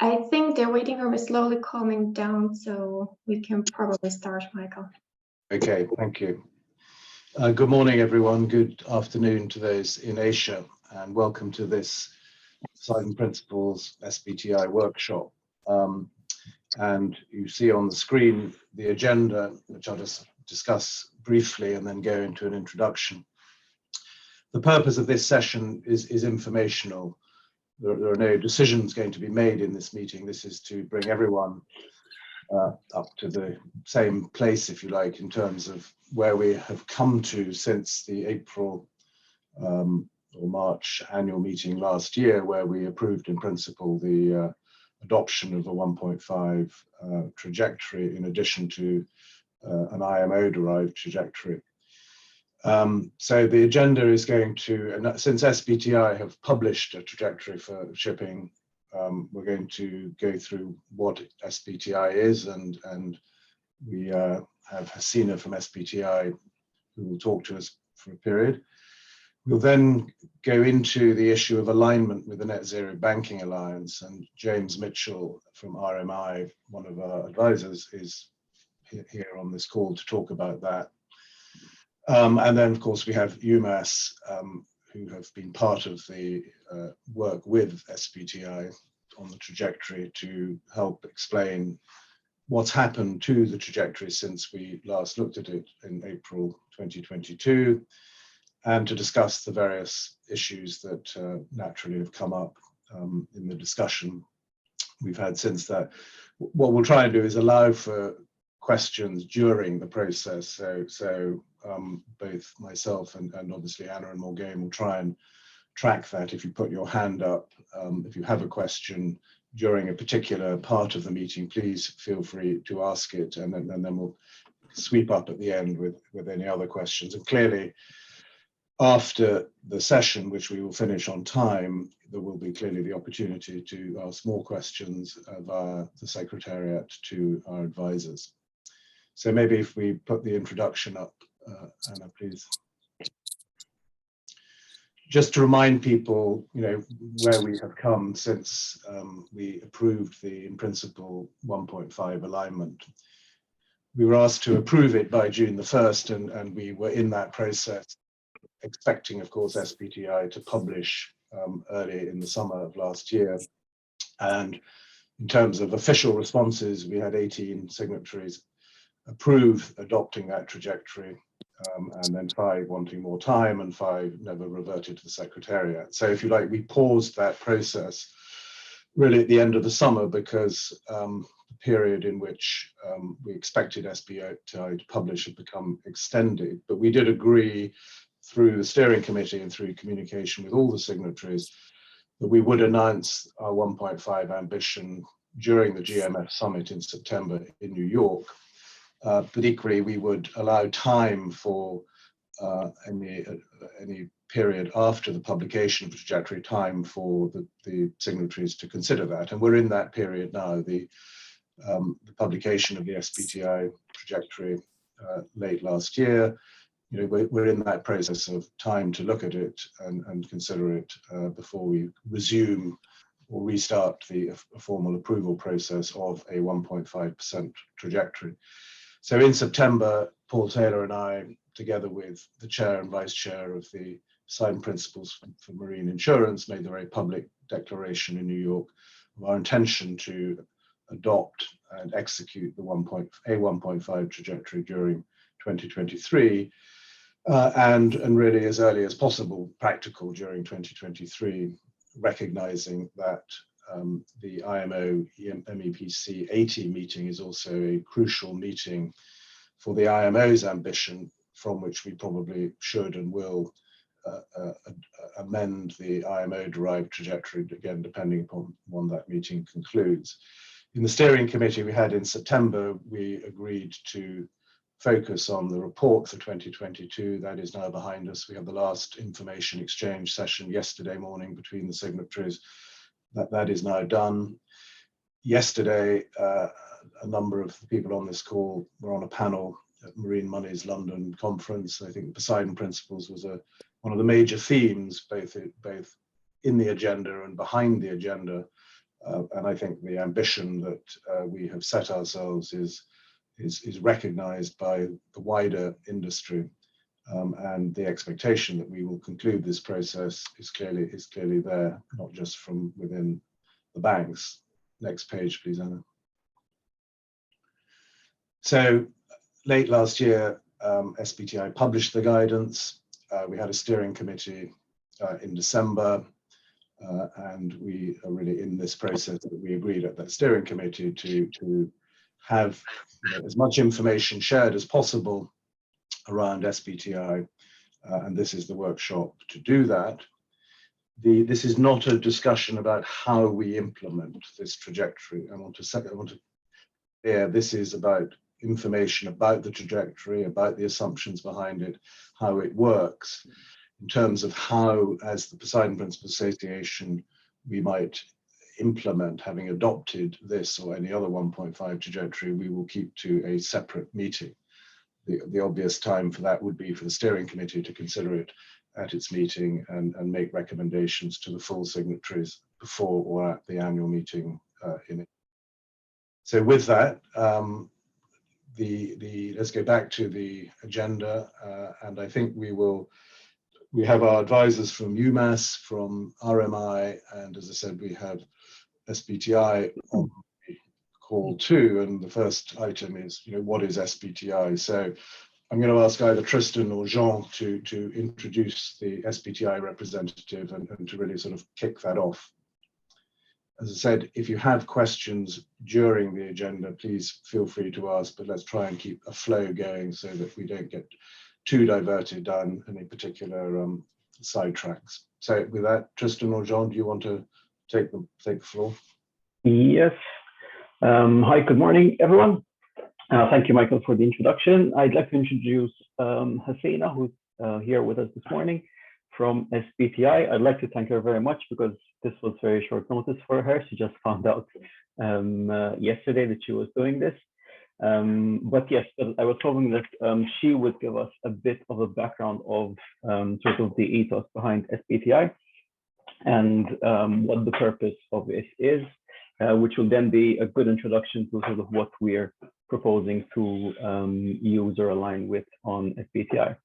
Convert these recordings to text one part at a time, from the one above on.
I think the waiting room is slowly calming down, so we can probably start, Michael. Okay, thank you. Good morning, everyone. Good afternoon to those in Asia, and welcome to this Poseidon Principles SBTi workshop. And you see on the screen the agenda, which I'll just discuss briefly and then go into an introduction. The purpose of this session is informational. There are no decisions going to be made in this meeting. This is to bring everyone up to the same place, if you like, in terms of where we have come to since the April or March annual meeting last year, where we approved in principle the adoption of a 1.5 trajectory in addition to an IMO-derived trajectory. So the agenda is going to, and since SBTi have published a trajectory for shipping, we're going to go through what SBTi is, and we have Hasina from SBTi who will talk to us for a period. We'll then go into the issue of alignment with the Net Zero Banking Alliance, and James Mitchell from RMI, one of our advisors, is here on this call to talk about that. And then, of course, we have UMass, who have been part of the work with SBTi on the trajectory to help explain what's happened to the trajectory since we last looked at it in April 2022, and to discuss the various issues that naturally have come up in the discussion we've had since that. What we'll try and do is allow for questions during the process. So both myself and obviously Anna and Morgan will try and track that. If you put your hand up, if you have a question during a particular part of the meeting, please feel free to ask it, and then we'll sweep up at the end with any other questions. And clearly, after the session, which we will finish on time, there will be clearly the opportunity to ask more questions via the Secretariat to our advisors. So maybe if we put the introduction up, Anna, please. Just to remind people, where we have come since we approved the in principle 1.5 alignment. We were asked to approve it by June the 1st, and we were in that process, expecting, of course, SBTi to publish early in the summer of last year. And in terms of official responses, we had 18 signatories approve adopting that trajectory, and then 5 wanting more time, and 5 never reverted to the Secretariat. So if you like, we paused that process really at the end of the summer because the period in which we expected SBTi to publish had become extended. But we did agree through the steering committee and through communication with all the signatories that we would announce our 1.5 ambition during the GMF summit in September in New York. But equally, we would allow time for any period after the publication of the trajectory, time for the signatories to consider that. And we're in that period now. The publication of the SBTi trajectory late last year, we're in that process of time to look at it and consider it before we resume or restart the formal approval process of a 1.5% trajectory. So in September, Paul Taylor and I, together with the chair and vice chair of the Poseidon Principles for Marine Insurance, made the very public declaration in New York of our intention to adopt and execute the 1.5 trajectory during 2023, and really as early as possible, practical during 2023, recognizing that the IMO MEPC 80 meeting is also a crucial meeting for the IMO's ambition, from which we probably should and will amend the IMO-derived trajectory, again, depending upon when that meeting concludes. In the steering committee we had in September, we agreed to focus on the report for 2022. That is now behind us. We had the last information exchange session yesterday morning between the signatories. That is now done. Yesterday, a number of the people on this call were on a panel at Marine Money's London conference. I think Poseidon Principles was one of the major themes, both in the agenda and behind the agenda, And I think the ambition that we have set ourselves is recognized by the wider industry. And the expectation that we will conclude this process is clearly there, not just from within the banks. Next page, please, Anna. So late last year, SBTi published the guidance. We had a steering committee in December, and we are really in this process that we agreed at that steering committee to have as much information shared as possible around SBTi, and this is the workshop to do that. This is not a discussion about how we implement this trajectory. I want to this is about information about the trajectory, about the assumptions behind it, how it works, in terms of how, as the Poseidon Principles Association, we might implement, having adopted this or any other 1.5 trajectory, we will keep to a separate meeting. The obvious time for that would be for the steering committee to consider it at its meeting and make recommendations to the full signatories before or at the annual meeting in it. So with that, let's go back to the agenda, and I think we have our advisors from UMass, from RMI, and as I said, we have SBTi on the call too. And the first item is, what is SBTi? So I'm going to ask either Tristan or Jean to introduce the SBTi representative and to really sort of kick that off. As I said, if you have questions during the agenda, please feel free to ask, but let's try and keep a flow going so that we don't get too diverted down any particular sidetracks. So with that, Tristan or Jean, do you want to take the floor? Yes. Hi, good morning, everyone. Thank you, Michael, for the introduction. I'd like to introduce Hasina, who's here with us this morning from SBTi. I'd like to thank her very much because this was very short notice for her. She just found out yesterday that she was doing this. But yes, I was hoping that she would give us a bit of a background of sort of the ethos behind SBTi and what the purpose of this is, which will then be a good introduction to sort of what we're proposing to use or align with on SBTi.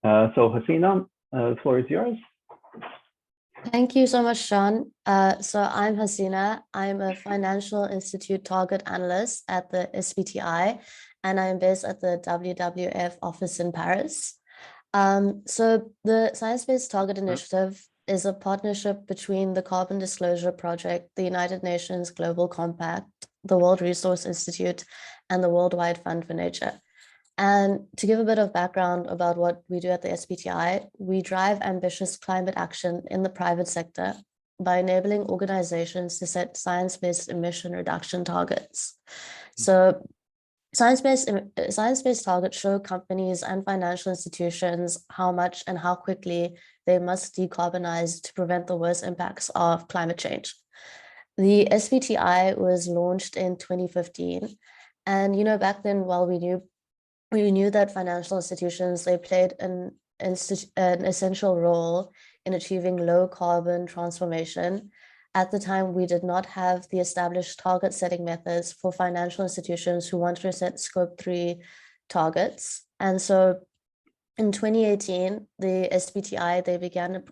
So Hasina, the floor is yours. Thank you so much, Sean. So I'm Hasina. I'm a financial institute target analyst at the SBTi, and I'm based at the WWF office in Paris. So the Science-Based Target Initiative is a partnership between the Carbon Disclosure Project, the United Nations Global Compact, the World Resource Institute, and the Worldwide Fund for Nature. And to give a bit of background about what we do at the SBTi, we drive ambitious climate action in the private sector by enabling organizations to set science-based emission reduction targets. So science-based targets show companies and financial institutions how much and how quickly they must decarbonize to prevent the worst impacts of climate change. The SBTi was launched in 2015. And, back then, while we knew that financial institutions, they played an essential role in achieving low carbon transformation. At the time, we did not have the established target setting methods for financial institutions who wanted to set Scope 3 targets. And so in 2018, the SBTi,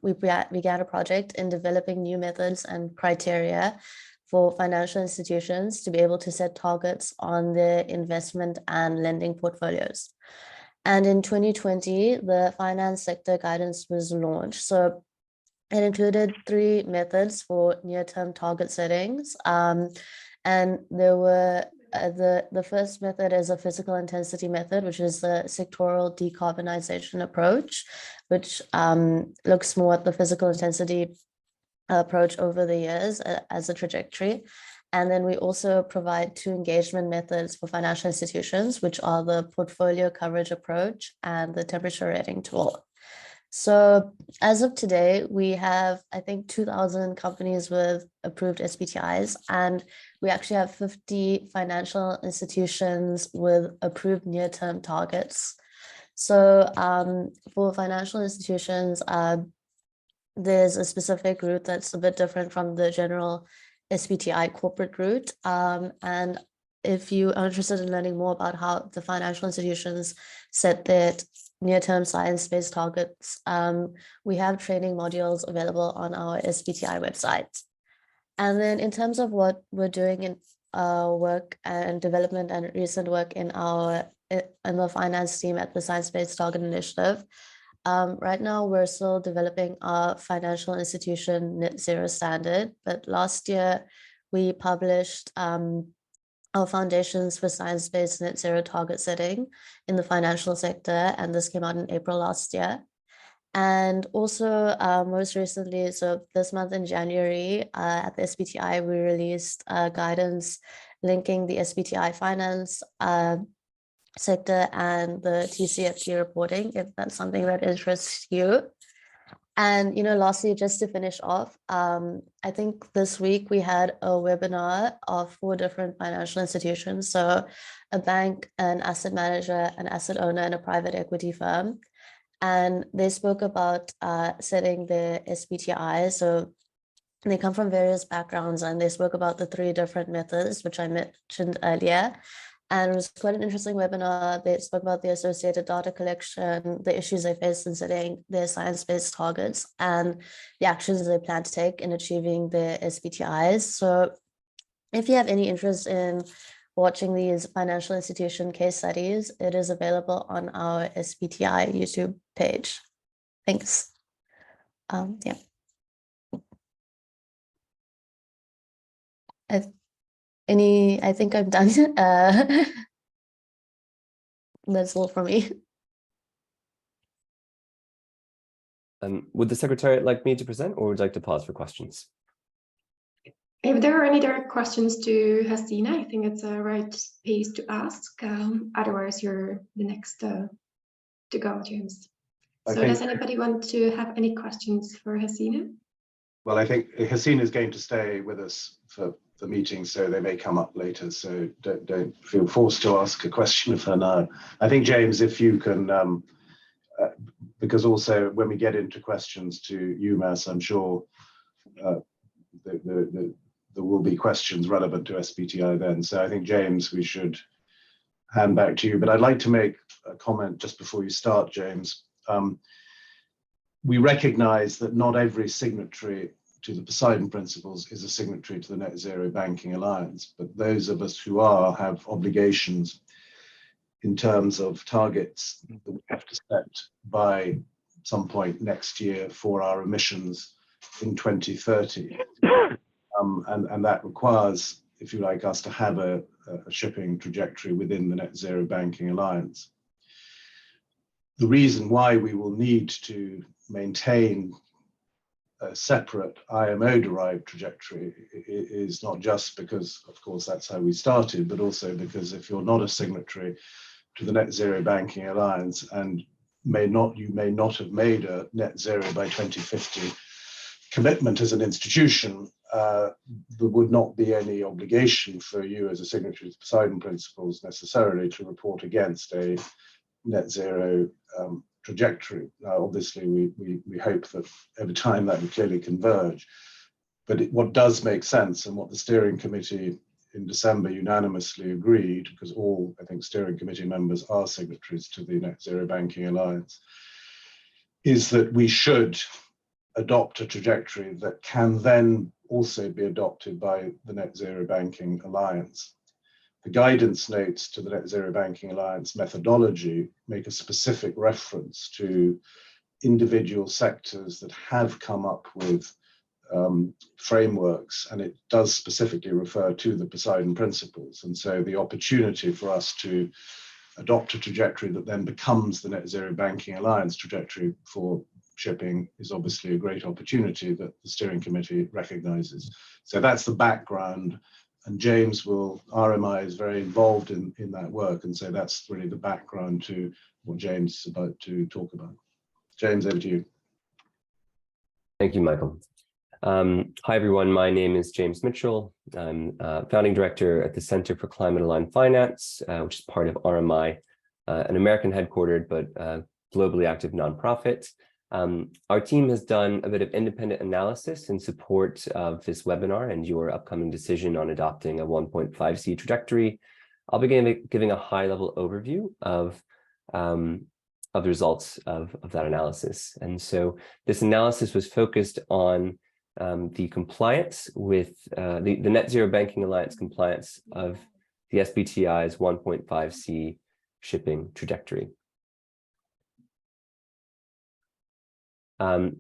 we began a project in developing new methods and criteria for financial institutions to be able to set targets on their investment and lending portfolios. And in 2020, the finance sector guidance was launched. So it included 3 methods for near-term target settings. And there were the first method is a physical intensity method, which is the sectoral decarbonization approach, which looks more at the physical intensity approach over the years as a trajectory. And then we also provide 2 engagement methods for financial institutions, which are the portfolio coverage approach and the temperature rating tool. So as of today, we have, I think, 2,000 companies with approved SBTis, and we actually have 50 financial institutions with approved near-term targets. So for financial institutions, there's a specific route that's a bit different from the general SBTi corporate route. And if you are interested in learning more about how the financial institutions set their near-term science-based targets, we have training modules available on our SBTi website. And then in terms of what we're doing in work and development and recent work in the finance team at the Science-Based Target Initiative, right now we're still developing our financial institution net zero standard, but last year we published our foundations for science-based net zero target setting in the financial sector, and this came out in April last year. And also most recently, so this month in January, at the SBTi, we released guidance linking the SBTi finance sector and the TCFD reporting, if that's something that interests you. And, lastly, just to finish off, I think this week we had a webinar of 4 different financial institutions. So a bank, an asset manager, an asset owner, and a private equity firm. And they spoke about setting their SBTi. So they come from various backgrounds, and they spoke about the 3 different methods, which I mentioned earlier. And it was quite an interesting webinar. They spoke about the associated data collection, the issues they faced in setting their science-based targets, and the actions they plan to take in achieving their SBTis. So if you have any interest in watching these financial institution case studies, it is available on our SBTi YouTube page. Thanks. Yeah. I think I'm done. That's all from me. Would the Secretariat like me to present, or would you like to pause for questions? If there are any direct questions to Hasina, I think it's a right piece to ask. Otherwise, you're the next to go, James. So does anybody want to have any questions for Hasina? Well, I think Hasina is going to stay with us for the meeting, so they may come up later. So don't feel forced to ask a question of her now. I think, James, if you can, because also when we get into questions to UMass, I'm sure there will be questions relevant to SBTi then. So I think, James, we should hand back to you. But I'd like to make a comment just before you start, James. We recognize that not every signatory to the Poseidon Principles is a signatory to the Net Zero Banking Alliance, but those of us who are have obligations in terms of targets that we have to set by some point next year for our emissions in 2030. And that requires, if you like, us to have a shipping trajectory within the Net Zero Banking Alliance. The reason why we will need to maintain a separate IMO-derived trajectory is not just because, of course, that's how we started, but also because if you're not a signatory to the Net Zero Banking Alliance and you may not have made a net zero by 2050 commitment as an institution, there would not be any obligation for you as a signatory to Poseidon Principles necessarily to report against a net zero trajectory. Now, obviously, we hope that over time that will clearly converge. But what does make sense, and what the steering committee in December unanimously agreed, because all, I think, steering committee members are signatories to the Net Zero Banking Alliance, is that we should adopt a trajectory that can then also be adopted by the Net Zero Banking Alliance. The guidance notes to the Net Zero Banking Alliance methodology make a specific reference to individual sectors that have come up with frameworks, and it does specifically refer to the Poseidon Principles. And so the opportunity for us to adopt a trajectory that then becomes the Net Zero Banking Alliance trajectory for shipping is obviously a great opportunity that the steering committee recognizes. So that's the background. And James RMI is very involved in that work. And so that's really the background to what James is about to talk about. James, over to you. Thank you, Michael. Hi, everyone. My name is James Mitchell. I'm founding director at the Center for Climate Aligned Finance, which is part of RMI, an American headquartered but globally active nonprofit. Our team has done a bit of independent analysis in support of this webinar and your upcoming decision on adopting a 1.5C trajectory. I'll begin giving a high-level overview of the results of that analysis. And so this analysis was focused on the compliance with the Net Zero Banking Alliance compliance of the SBTi's 1.5C shipping trajectory. It'll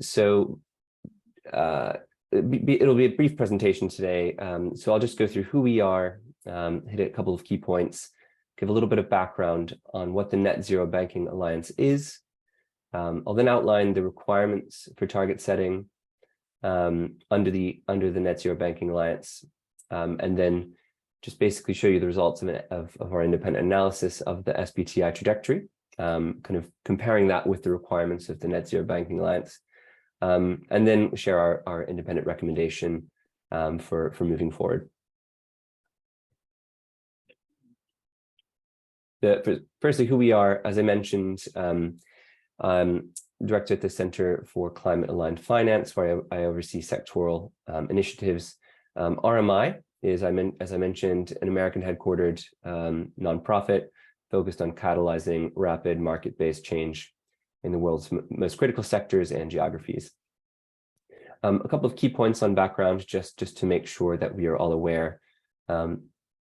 be a brief presentation today. So I'll just go through who we are, hit a couple of key points, give a little bit of background on what the Net Zero Banking Alliance is. I'll then outline the requirements for target setting under the Net Zero Banking Alliance, and then just basically show you the results of our independent analysis of the SBTi trajectory, kind of comparing that with the requirements of the Net Zero Banking Alliance, and then share our independent recommendation for moving forward. Firstly, who we are, as I mentioned, I'm director at the Center for Climate Aligned Finance, where I oversee sectoral initiatives. RMI is, as I mentioned, an American headquartered nonprofit focused on catalyzing rapid market-based change in the world's most critical sectors and geographies. A couple of key points on background, just to make sure that we are all aware. So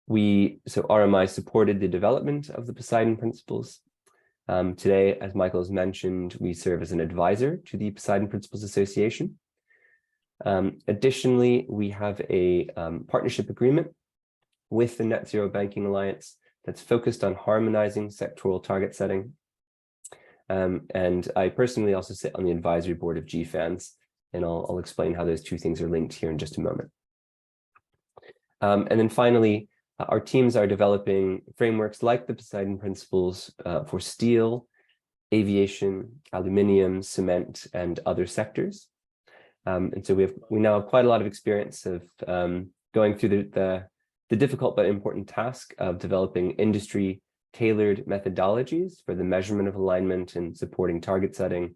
RMI supported the development of the Poseidon Principles. Today, as Michael has mentioned, we serve as an advisor to the Poseidon Principles Association. Additionally, we have a partnership agreement with the Net Zero Banking Alliance that's focused on harmonizing sectoral target setting. And I personally also sit on the advisory board of GFANZ, and I'll explain how those two things are linked here in just a moment. And then finally, our teams are developing frameworks like the Poseidon Principles for steel, aviation, aluminium, cement, and other sectors. And so we now have quite a lot of experience of going through the difficult but important task of developing industry-tailored methodologies for the measurement of alignment and supporting target setting,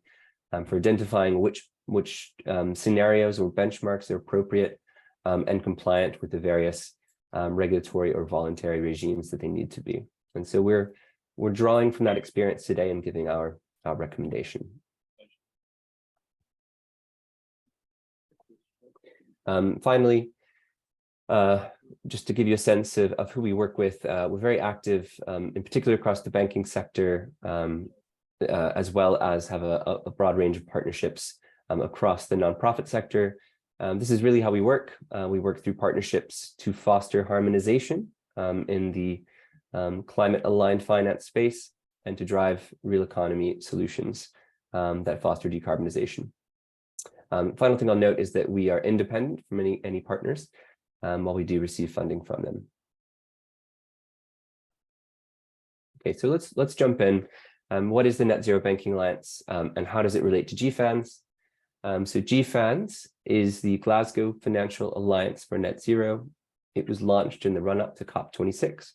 for identifying which scenarios or benchmarks are appropriate and compliant with the various regulatory or voluntary regimes that they need to be. And so we're drawing from that experience today and giving our recommendation. Finally, just to give you a sense of who we work with, we're very active, in particular across the banking sector, as well as have a broad range of partnerships across the nonprofit sector. This is really how we work. We work through partnerships to foster harmonization in the climate aligned finance space and to drive real economy solutions that foster decarbonization. Final thing I'll note is that we are independent from any partners, while we do receive funding from them. Okay, so let's jump in. What is the Net Zero Banking Alliance, and how does it relate to GFANZ? So GFANZ is the Glasgow Financial Alliance for Net Zero. It was launched in the run-up to COP26.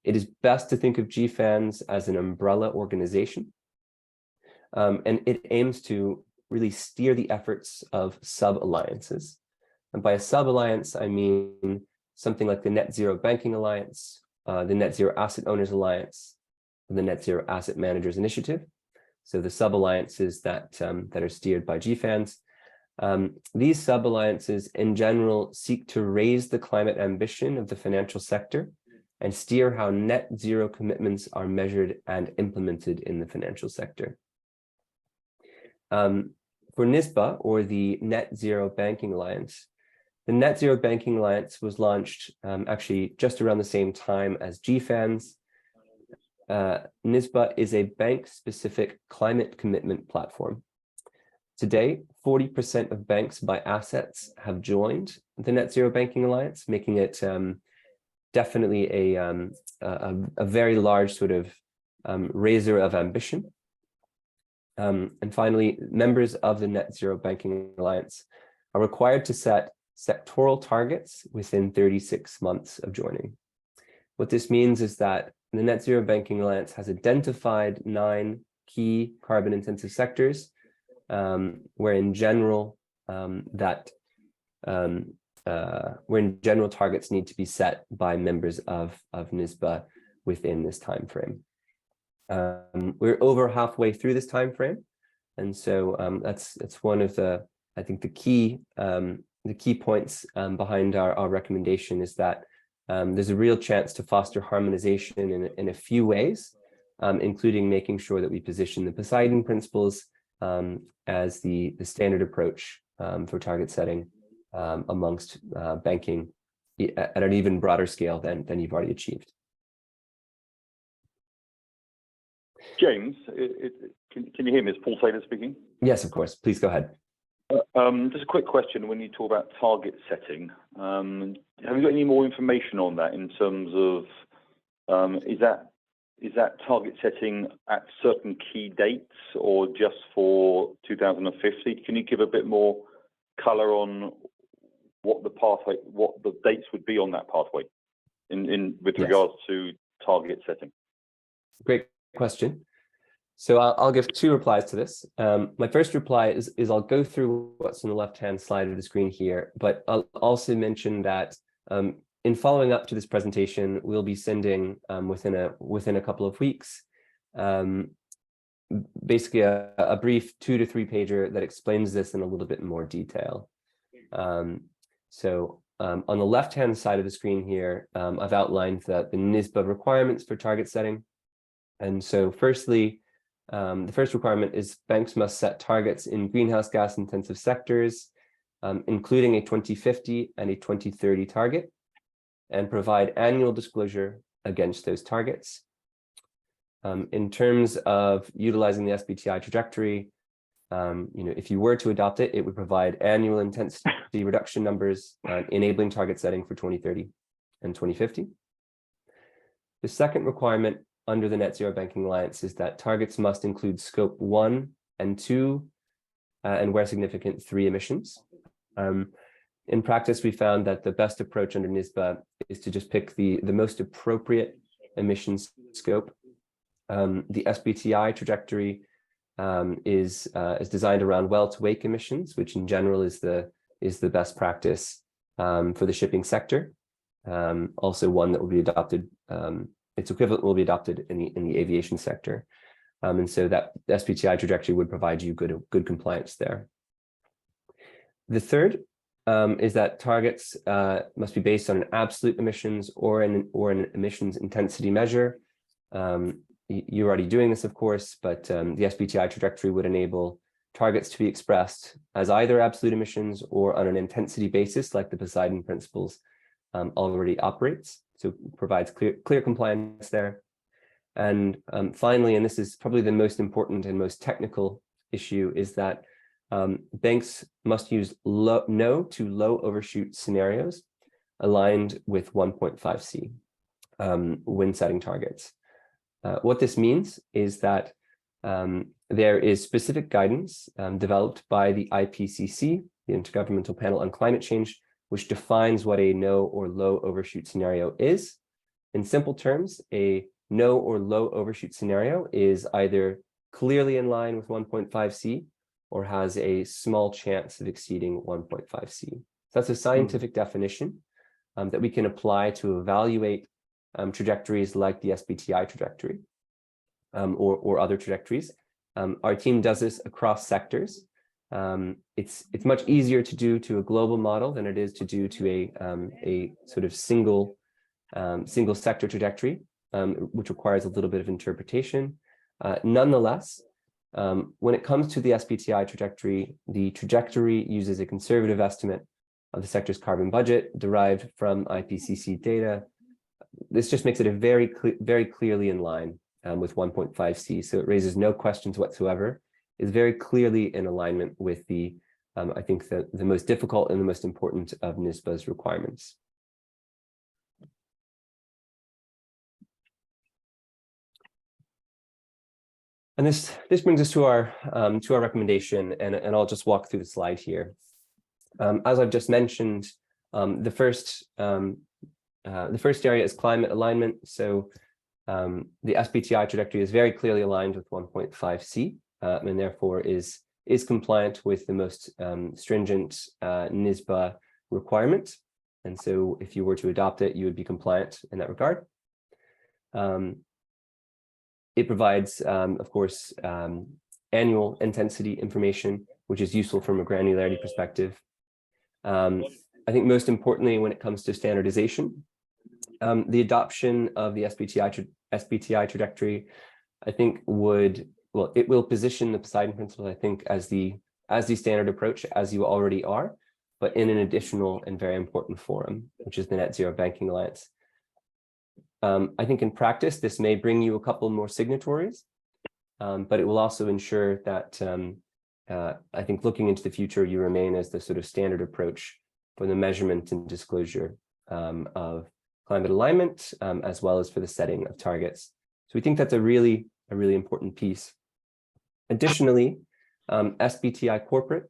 It is best to think of GFANZ as an umbrella organization, and it aims to really steer the efforts of sub-alliances. And by a sub-alliance, I mean something like the Net Zero Banking Alliance, the Net Zero Asset Owners Alliance, and the Net Zero Asset Managers Initiative. So the sub-alliances that are steered by GFANZ. These sub-alliances in general seek to raise the climate ambition of the financial sector and steer how net zero commitments are measured and implemented in the financial sector. For NISBA, or the Net Zero Banking Alliance, the Net Zero Banking Alliance was launched actually just around the same time as GFANZ. NISBA is a bank-specific climate commitment platform. Today, 40% of banks by assets have joined the Net Zero Banking Alliance, making it definitely a very large sort of raiser of ambition. And finally, members of the Net Zero Banking Alliance are required to set sectoral targets within 36 months of joining. What this means is that the Net Zero Banking Alliance has identified 9 key carbon intensive sectors, where in general targets need to be set by members of NISBA within this time frame. We're over halfway through this time frame, and so that's one of the, I think, the key points behind our recommendation is that there's a real chance to foster harmonization in a few ways, including making sure that we position the Poseidon Principles as the standard approach for target setting amongst banking at an even broader scale than you've already achieved. James, can you hear me? It's Paul Taylor speaking. Yes, of course. Please go ahead. Just a quick question. When you talk about target setting, have you got any more information on that in terms of is that target setting at certain key dates or just for 2050? Can you give a bit more color on what the pathway, what the dates would be on that pathway with regards to target setting? Great question. So I'll give two replies to this. My first reply is I'll go through what's on the left-hand side of the screen here, but I'll also mention that in following up to this presentation, we'll be sending within a couple of weeks, basically a brief 2 to 3 pager that explains this in a little bit more detail. So on the left-hand side of the screen here, I've outlined the NISBA requirements for target setting. And so firstly, the first requirement is banks must set targets in greenhouse gas intensive sectors, including a 2050 and a 2030 target, and provide annual disclosure against those targets. In terms of utilizing the SBTi trajectory, if you were to adopt it, it would provide annual intensity reduction numbers, enabling target setting for 2030 and 2050. The second requirement under the Net Zero Banking Alliance is that targets must include scope 1 and 2, and where significant 3 emissions. In practice, we found that the best approach under NISBA is to just pick the most appropriate emissions scope. The SBTi trajectory is designed around well to wake emissions, which in general is the best practice for the shipping sector. Also one that will be adopted, its equivalent will be adopted in the aviation sector. And so that SBTi trajectory would provide you good compliance there. The third is that targets must be based on an absolute emissions or an emissions intensity measure. You're already doing this, of course, but the SBTi trajectory would enable targets to be expressed as either absolute emissions or on an intensity basis, like the Poseidon Principles already operates. So provides clear compliance there. And finally, and this is probably the most important and most technical issue, is that banks must use no to low overshoot scenarios aligned with 1.5C when setting targets. What this means is that there is specific guidance developed by the IPCC, the Intergovernmental Panel on Climate Change, which defines what a no or low overshoot scenario is. In simple terms, a no or low overshoot scenario is either clearly in line with 1.5C or has a small chance of exceeding 1.5C. So that's a scientific definition that we can apply to evaluate trajectories like the SBTi trajectory or other trajectories. Our team does this across sectors. It's much easier to do to a global model than it is to do to a sort of single sector trajectory, which requires a little bit of interpretation. Nonetheless, when it comes to the SBTi trajectory, the trajectory uses a conservative estimate of the sector's carbon budget derived from IPCC data. This just makes it a very clearly in line with 1.5C, so it raises no questions whatsoever. Is very clearly in alignment with the, I think, the most difficult and the most important of NISBA's requirements. And this brings us to our recommendation, and I'll just walk through the slide here. As I've just mentioned, the first area is climate alignment. So The SBTi trajectory is very clearly aligned with 1.5C and therefore is compliant with the most stringent NISBA requirement. And so if you were to adopt it, you would be compliant in that regard. It provides, of course, annual intensity information, which is useful from a granularity perspective. I think most importantly, when it comes to standardization, the adoption of the SBTi trajectory, I think it will position the Poseidon Principles, I think, as the standard approach, as you already are, but in an additional and very important forum, which is the Net Zero Banking Alliance. I think in practice, this may bring you a couple more signatories, but it will also ensure that I think looking into the future, you remain as the sort of standard approach for the measurement and disclosure of climate alignment, as well as for the setting of targets. So we think that's a really important piece. Additionally, SBTi corporate,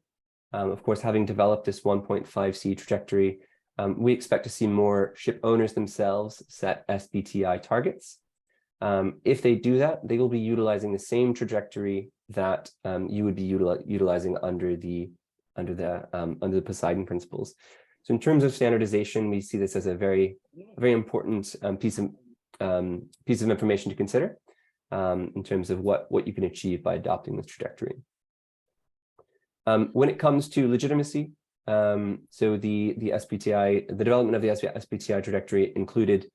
of course, having developed this 1.5C trajectory, we expect to see more ship owners themselves set SBTi targets. If they do that, they will be utilizing the same trajectory that you would be utilizing under the Poseidon Principles. So in terms of standardization, we see this as a very important piece of information to consider in terms of what you can achieve by adopting this trajectory. When it comes to legitimacy, so the development of the SBTi trajectory included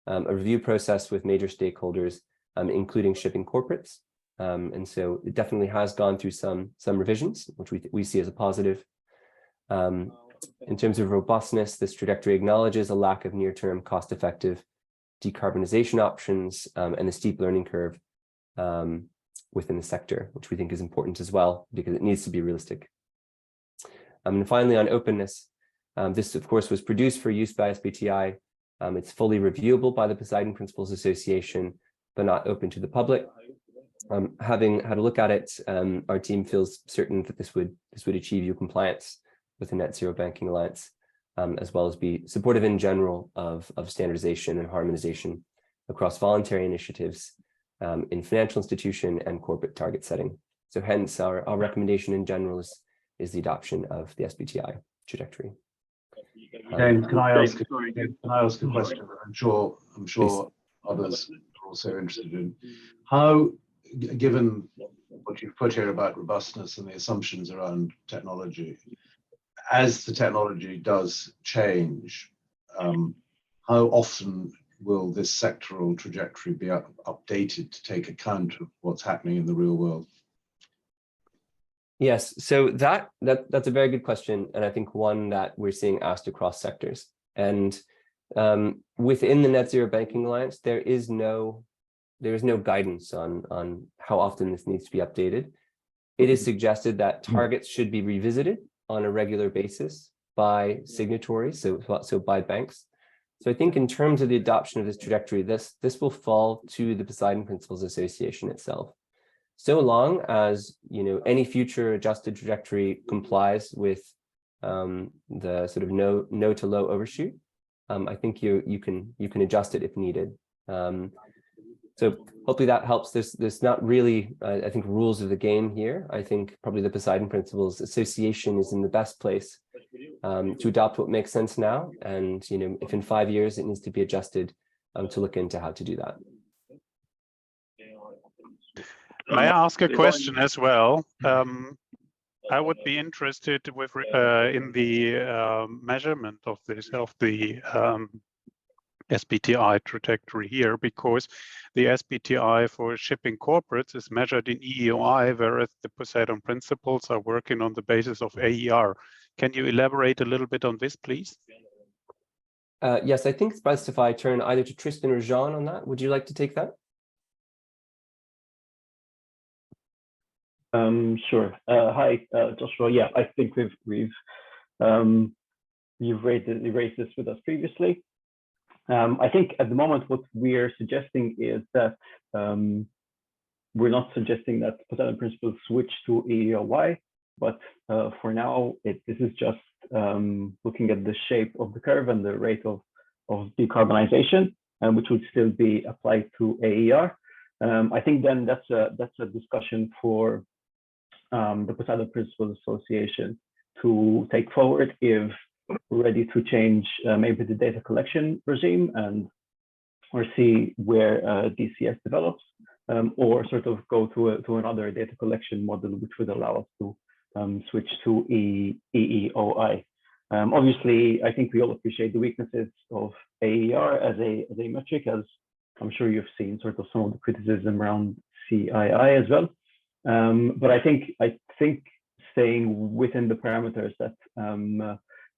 a review process with major stakeholders, including shipping corporates. And so it definitely has gone through some revisions, which we see as a positive. In terms of robustness, this trajectory acknowledges a lack of near-term cost-effective decarbonization options and the steep learning curve within the sector, which we think is important as well, because it needs to be realistic. And finally, on openness, this, of course, was produced for use by SBTi. It's fully reviewable by the Poseidon Principles Association, but not open to the public. Having had a look at it, our team feels certain that this would achieve EU compliance with the Net Zero Banking Alliance, as well as be supportive in general of standardization and harmonization across voluntary initiatives in financial institution and corporate target setting. So hence our recommendation in general is the adoption of the SBTi trajectory. James, can I ask a question that I'm sure others are also interested in? How, given what you've put here about robustness and the assumptions around technology, as the technology does change, how often will this sectoral trajectory be updated to take account of what's happening in the real world? Yes, so that's a very good question, and I think one that we're seeing asked across sectors. And within the Net Zero Banking Alliance, there is no guidance on how often this needs to be updated. It is suggested that targets should be revisited on a regular basis by signatories, so by banks. So I think in terms of the adoption of this trajectory, this will fall to the Poseidon Principles Association itself. So long as any future adjusted trajectory complies with the sort of no to low overshoot, I think you can adjust it if needed. So hopefully that helps. There's not really, I think, rules of the game here. I think probably the Poseidon Principles Association is in the best place to adopt what makes sense now. And if in 5 years it needs to be adjusted, to look into how to do that. May I ask a question as well? I would be interested in the measurement of the SBTi trajectory here, because the SBTi for shipping corporates is measured in EEOI, whereas the Poseidon Principles are working on the basis of AER. Can you elaborate a little bit on this, please? Yes, I think it's best if I turn either to Tristan or Jean on that. Would you like to take that? Sure. Hi, Joshua. Yeah, I think you've raised this with us previously. I think at the moment what we're suggesting is that we're not suggesting that Poseidon Principles switch to AEOY, but for now this is just looking at the shape of the curve and the rate of decarbonization. which would still be applied to AER. I think then that's a discussion for the Poseidon Principles Association to take forward if we're ready to change maybe the data collection regime or see where DCS develops, or sort of go to another data collection model which would allow us to switch to EEOI. Obviously, I think we all appreciate the weaknesses of AER as a metric, as I'm sure you've seen sort of some of the criticism around CII as well. But I think staying within the parameters that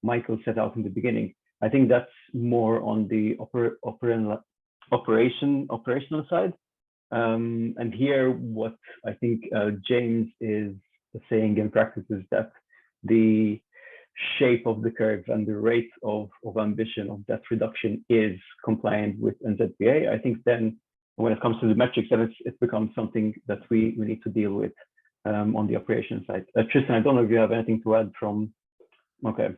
Michael set out in the beginning, I think that's more on the operational side. And here, what I think James is saying in practice is that the shape of the curve and the rate of ambition of debt reduction is compliant with NZBA. I think then when it comes to the metrics, then it becomes something that we need to deal with on the operation side. Tristan, I don't know if you have anything to add from, okay.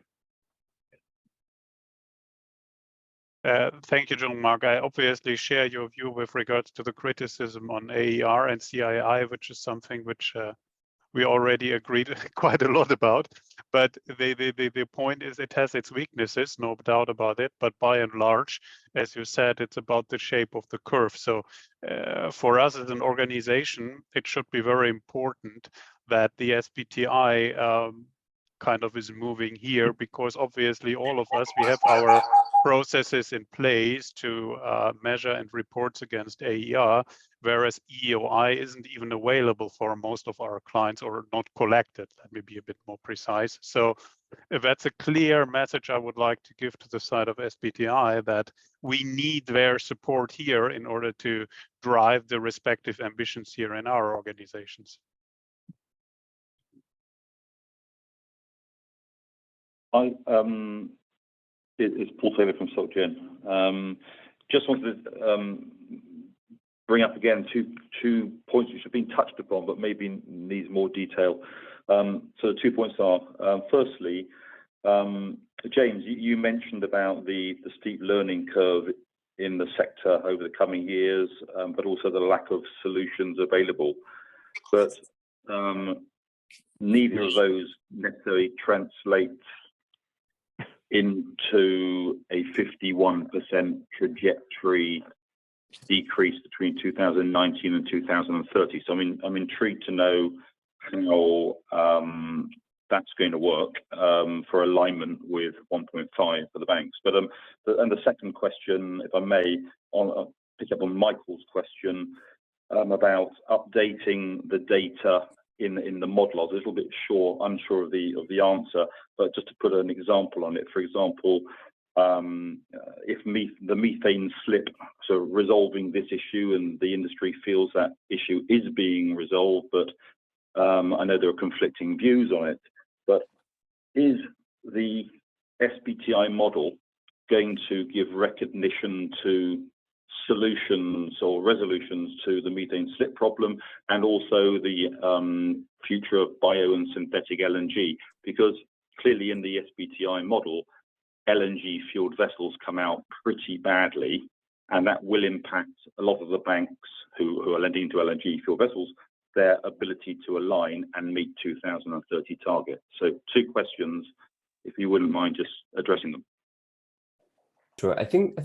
Thank you, Jean-Marc. I obviously share your view with regards to the criticism on AER and CII, which is something which we already agreed quite a lot about. But the point is it has its weaknesses, no doubt about it. But by and large, as you said, it's about the shape of the curve. So for us as an organization, it should be very important that the SBTi kind of is moving here, because obviously all of us, we have our processes in place to measure and reports against AER, whereas EEOI isn't even available for most of our clients, or not collected. Let me be a bit more precise. So that's a clear message I would like to give to the side of SBTi, that we need their support here in order to drive the respective ambitions here in our organizations. It's Paul Taylor from SocGen. Just wanted to bring up again two points which have been touched upon, but maybe needs more detail. So the 2 points are, firstly, James, you mentioned about the steep learning curve in the sector over the coming years, but also the lack of solutions available. But neither of those necessarily translates into a 51% trajectory decrease between 2019 and 2030. So I'm intrigued to know how that's going to work for alignment with 1.5 for the banks. But and the second question, if I may, pick up on Michael's question about updating the data in the model. I was a little bit unsure of the answer, but just to put an example on it, for example, if the methane slip, so resolving this issue, and the industry feels that issue is being resolved, but I know there are conflicting views on it, but is the SBTi model going to give recognition to solutions or resolutions to the methane slip problem, and also the future of bio and synthetic LNG? Because clearly in the SBTi model, LNG fueled vessels come out pretty badly, and that will impact a lot of the banks who are lending to LNG fueled vessels, their ability to align and meet 2030 targets. So two questions, if you wouldn't mind just addressing them. Sure. I think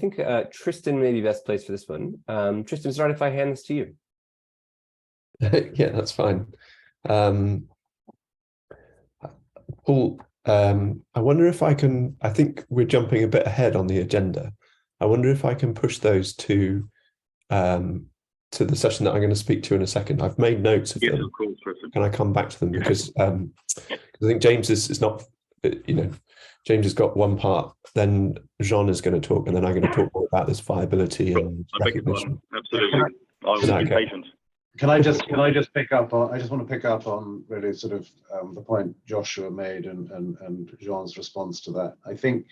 Tristan may be best placed for this one. Tristan, is it right if I hand this to you? Yeah, that's fine. Paul, I wonder if I can, I think we're jumping a bit ahead on the agenda. I wonder if I can push those to the session that I'm going to speak to in a second. I've made notes of them. Of course, Tristan. Can I come back to them? Because I think James is not, James has got one part, then Jean is going to talk, and then I'm going to talk more about this viability and recognition. Absolutely. I will be patient. Can I just pick up on? I just want to pick up on really sort of the point Joshua made and Jean's response to that. I think,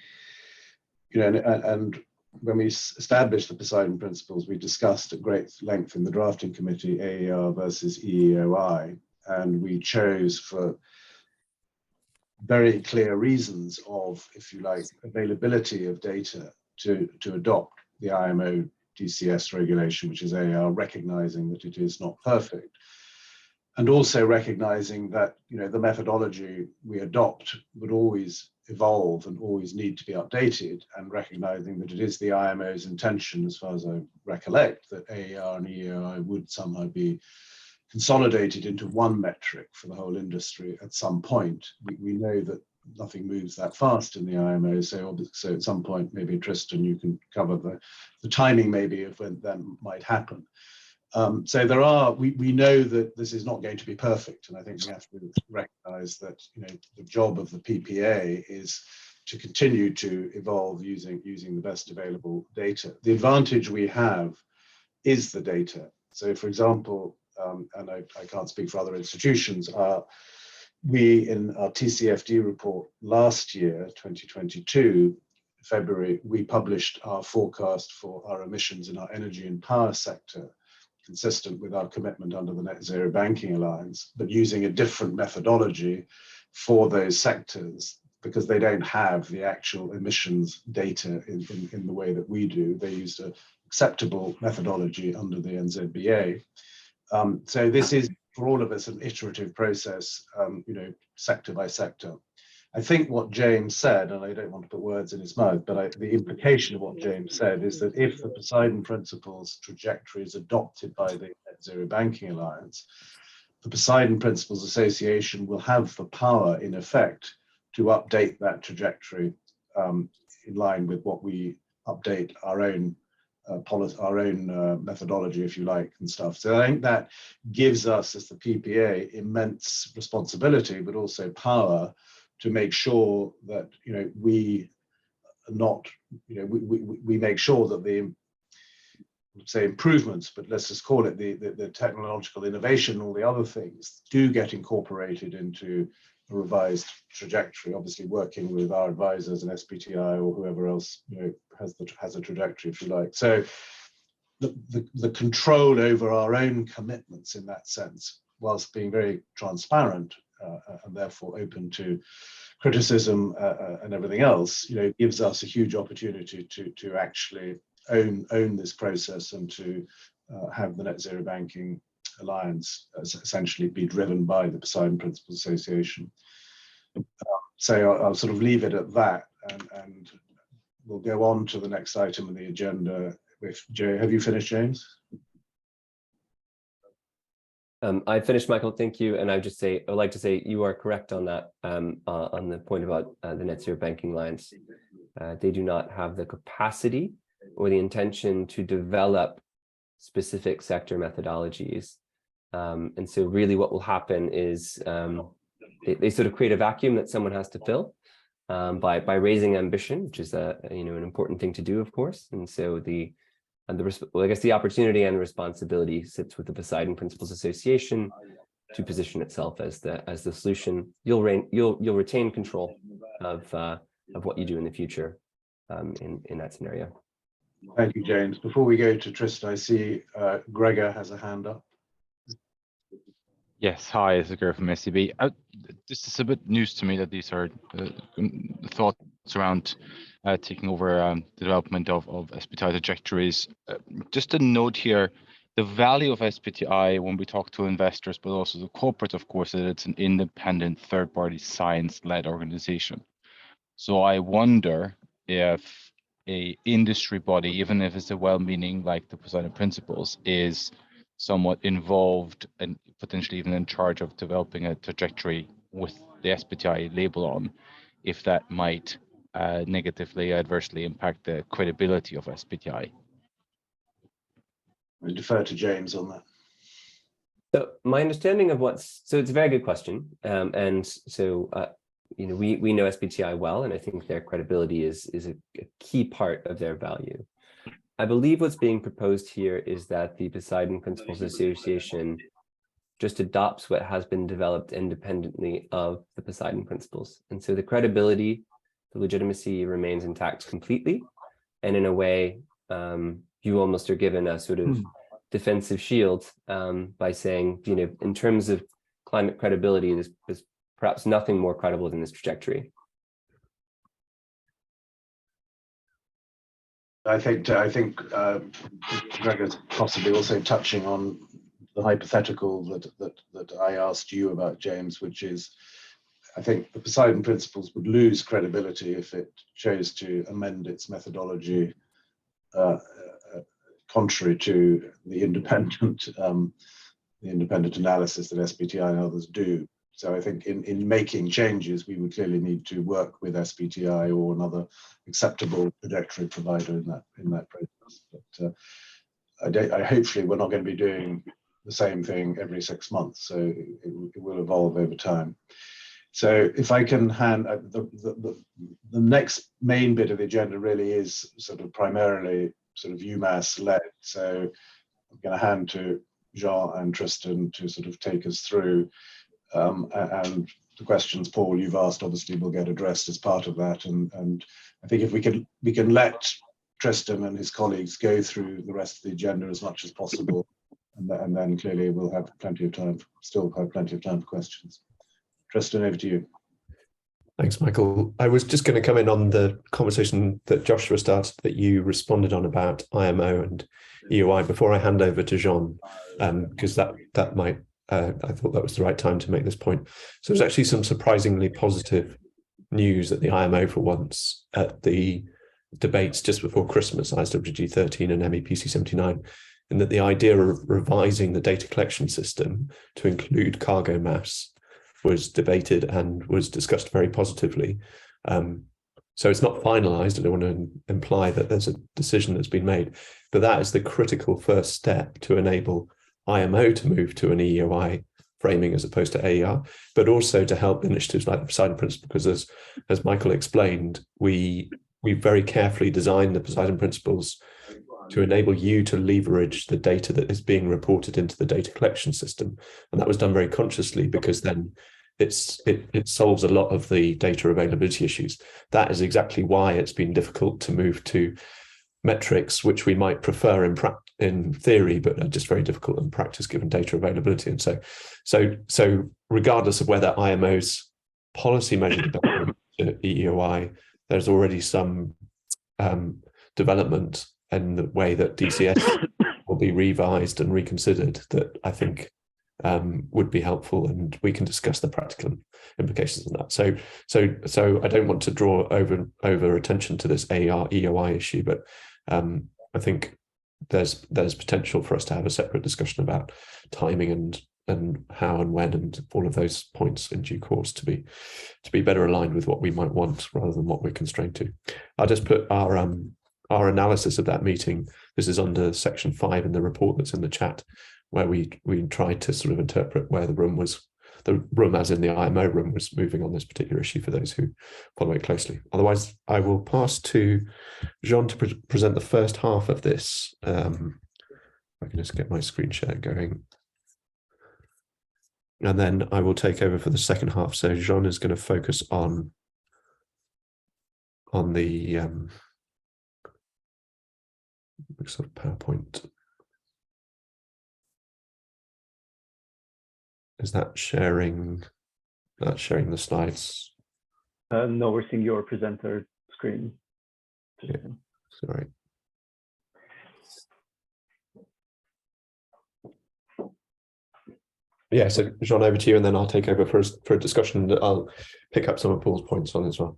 and when we established the Poseidon Principles, we discussed at great length in the drafting committee AER versus EEOI, and we chose for very clear reasons of, if you like, availability of data to adopt the IMO DCS regulation, which is AR, recognizing that it is not perfect. And also recognizing that, the methodology we adopt would always evolve and always need to be updated, and recognizing that it is the IMO's intention, as far as I recollect, that AER and EEI would somehow be consolidated into one metric for the whole industry at some point. We know that nothing moves that fast in the IMO, so at some point, maybe Tristan, you can cover the timing maybe of when that might happen. So we know that this is not going to be perfect, and I think we have to recognize that the job of the PPA is to continue to evolve using the best available data. The advantage we have is the data. So, for example, and I can't speak for other institutions, we in our TCFD report last year, 2022, February, we published our forecast for our emissions in our energy and power sector, consistent with our commitment under the Net Zero Banking Alliance, but using a different methodology for those sectors, because they don't have the actual emissions data in the way that we do. They used an acceptable methodology under the NZBA. So this is, for all of us, an iterative process, sector by sector. I think what James said, and I don't want to put words in his mouth, but the implication of what James said is that if the Poseidon Principles trajectory is adopted by the Net Zero Banking Alliance, the Poseidon Principles Association will have the power, in effect, to update that trajectory in line with what we update our own methodology, if you like, and stuff. So I think that gives us, as the PPA, immense responsibility, but also power to make sure that we are not, we make sure that the, say, improvements, but let's just call it the technological innovation, all the other things, do get incorporated into a revised trajectory. Obviously, working with our advisors and SBTi or whoever else has a trajectory, if you like. So the control over our own commitments in that sense, whilst being very transparent and therefore open to criticism and everything else, gives us a huge opportunity to actually own this process and to have the Net Zero Banking Alliance essentially be driven by the Poseidon Principles Association. So I'll sort of leave it at that, and we'll go on to the next item on the agenda. With Jay, have you finished, James? I finished, Michael. Thank you. And I'd like to say you are correct on that, on the point about the Net Zero Banking Alliance. They do not have the capacity or the intention to develop specific sector methodologies. And so really what will happen is they sort of create a vacuum that someone has to fill by raising ambition, which is an important thing to do, of course. And so I guess the opportunity and responsibility sits with the Poseidon Principles Association to position itself as the solution. You'll retain control of what you do in the future in that scenario. Thank you, James. Before we go to Tristan, I see Gregor has a hand up. Yes, hi, it's Gregor from SCB. This is a bit news to me that these are thoughts around taking over the development of SBTi trajectories. Just a note here, the value of SBTi when we talk to investors, but also the corporate, of course, that it's an independent third-party science-led organization. So I wonder if a industry body, even if it's a well-meaning like the Poseidon Principles, is somewhat involved and potentially even in charge of developing a trajectory with the SBTi label on, if that might negatively, adversely impact the credibility of SBTi. I defer to James on that. So my understanding of so it's a very good question. And so, we know SBTi well, and I think their credibility is a key part of their value. I believe what's being proposed here is that the Poseidon Principles Association just adopts what has been developed independently of the Poseidon Principles. And so the credibility, the legitimacy remains intact completely. And in a way, you almost are given a sort of defensive shield by saying, in terms of climate credibility, there's perhaps nothing more credible than this trajectory. I think Gregor's possibly also touching on the hypothetical that I asked you about, James, which is, I think the Poseidon Principles would lose credibility if it chose to amend its methodology contrary to the independent analysis that SBTi and others do. So I think in making changes, we would clearly need to work with SBTi or another acceptable trajectory provider in that process. But hopefully we're not going to be doing the same thing every 6 months, so it will evolve over time. So if I can hand the next main bit of the agenda really is sort of primarily sort of UMass led. So I'm going to hand to Jean and Tristan to sort of take us through, and the questions, Paul, you've asked obviously will get addressed as part of that. And I think if we can let Tristan and his colleagues go through the rest of the agenda as much as possible, and then clearly we'll have plenty of time, still have plenty of time for questions. Tristan, over to you. Thanks, Michael. I was just going to come in on the conversation that Joshua started, that you responded on about IMO and EOI, before I hand over to Jean, because that might, I thought that was the right time to make this point. So there's actually some surprisingly positive news at the IMO for once at the debates just before Christmas, ISWG 13 and MEPC 79, in that the idea of revising the data collection system to include cargo mass was debated and was discussed very positively. So it's not finalized. I don't want to imply that there's a decision that's been made, but that is the critical first step to enable IMO to move to an EOI framing as opposed to AER, but also to help initiatives like the Poseidon Principle, because as Michael explained, we very carefully designed the Poseidon Principles to enable you to leverage the data that is being reported into the data collection system. And that was done very consciously, because then it solves a lot of the data availability issues. That is exactly why it's been difficult to move to metrics, which we might prefer in theory, but are just very difficult in practice given data availability. And so regardless of whether IMO's policy measure development to EEOI, there's already some development in the way that DCS will be revised and reconsidered that I think would be helpful, and we can discuss the practical implications of that. So I don't want to draw over attention to this AER EOI issue, but I think there's potential for us to have a separate discussion about timing and how and when and all of those points in due course to be better aligned with what we might want rather than what we're constrained to. I'll just put our analysis of that meeting. This is under section 5 in the report that's in the chat, where we tried to sort of interpret where the room as in the IMO room was moving on this particular issue for those who follow it closely. Otherwise, I will pass to Jean to present the first half of this. I can just get my screen share going. And then I will take over for the second half. So Jean is going to focus on the Microsoft PowerPoint. Is that sharing? That's sharing the slides. No, we're seeing your presenter screen. Yeah, sorry. Yeah, so Jean, over to you, and then I'll take over for a discussion that I'll pick up some of Paul's points on as well.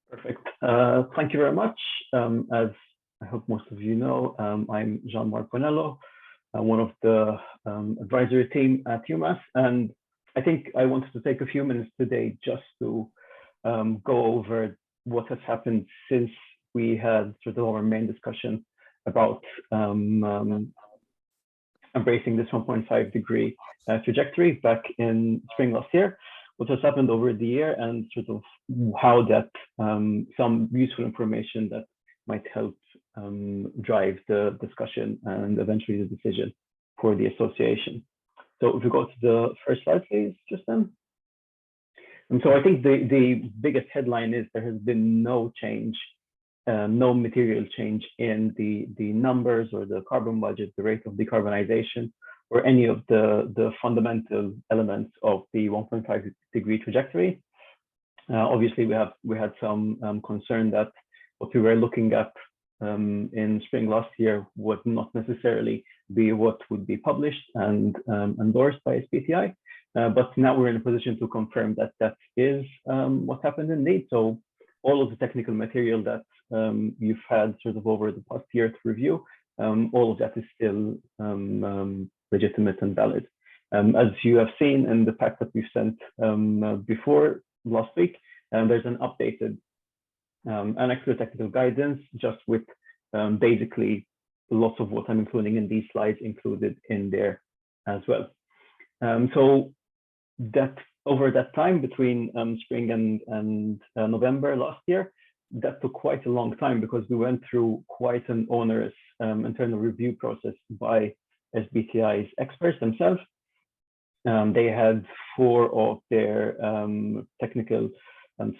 Perfect. Thank you very much. As I hope most of you know, I'm Jean-Marc Bonello, one of the advisory team at UMass, and I think I wanted to take a few minutes today just to go over what has happened since we had sort of our main discussion about embracing this 1.5 degree trajectory back in spring last year, what has happened over the year, and sort of how that some useful information that might help drive the discussion and eventually the decision for the association. So if we go to the first slide, please, Justin. And so I think the biggest headline is there has been no change, no material change in the numbers or the carbon budget, the rate of decarbonization, or any of the fundamental elements of the 1.5 degree trajectory. Obviously, we had some concern that what we were looking at in spring last year would not necessarily be what would be published and endorsed by SBTi. But now we're in a position to confirm that that is what happened indeed. So all of the technical material that you've had sort of over the past year to review, all of that is still legitimate and valid. As you have seen in the pack that we've sent before last week, there's an updated annex to technical guidance, just with basically lots of what I'm including in these slides included in there as well. So that over that time between spring and November last year, that took quite a long time because we went through quite an onerous internal review process by SBTi's experts themselves. They had 4 of their technical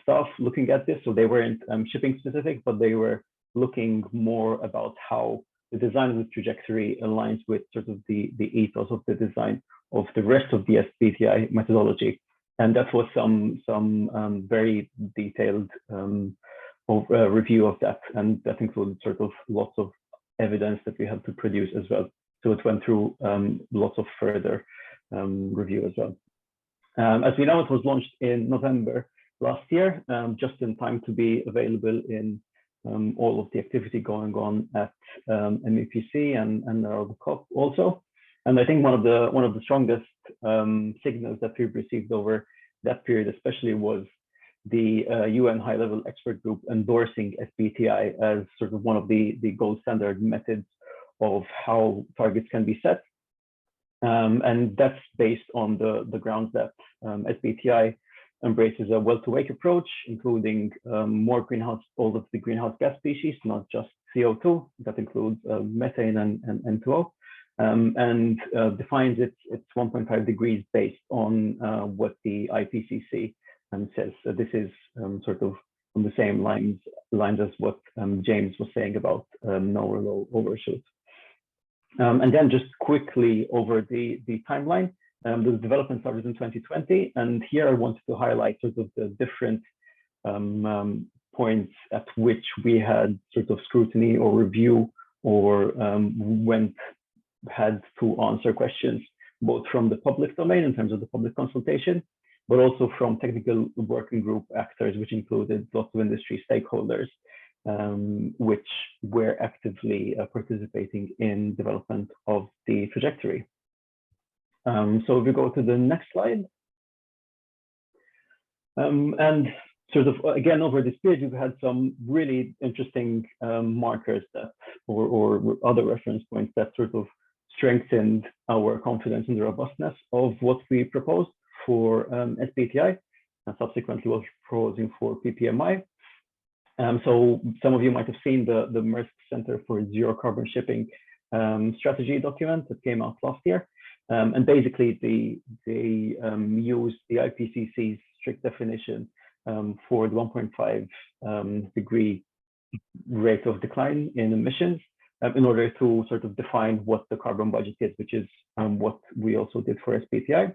staff looking at this, so they weren't shipping specific, but they were looking more about how the design of the trajectory aligns with sort of the ethos of the design of the rest of the SBTi methodology. And that was some very detailed review of that, and that included sort of lots of evidence that we had to produce as well. So it went through lots of further review as well. As we know, it was launched in November last year, just in time to be available in all of the activity going on at MEPC and the COP also. And I think one of the strongest signals that we've received over that period, especially, was the UN high-level expert group endorsing SBTi as sort of one of the gold standard methods of how targets can be set. And that's based on the grounds that SBTi embraces a well-to-wake approach, including more all of the greenhouse gas species, not just CO2. That includes methane and N2O, and defines its 1.5 degrees based on what the IPCC says. So this is sort of on the same lines as what James was saying about no or low overshoot. And then just quickly over the timeline, the development started in 2020, and here I wanted to highlight sort of the different points at which we had sort of scrutiny or review or had to answer questions, both from the public domain in terms of the public consultation, but also from technical working group actors, which included lots of industry stakeholders, which were actively participating in development of the trajectory. So if we go to the next slide, and sort of again over this period, we've had some really interesting markers that, or other reference points that sort of strengthened our confidence in the robustness of what we proposed for SBTi, and subsequently was proposing for PPMI. So some of you might have seen the Maersk Center for Zero Carbon Shipping strategy document that came out last year. And basically they used the IPCC's strict definition for the 1.5 degree rate of decline in emissions in order to sort of define what the carbon budget is, which is what we also did for SBTi.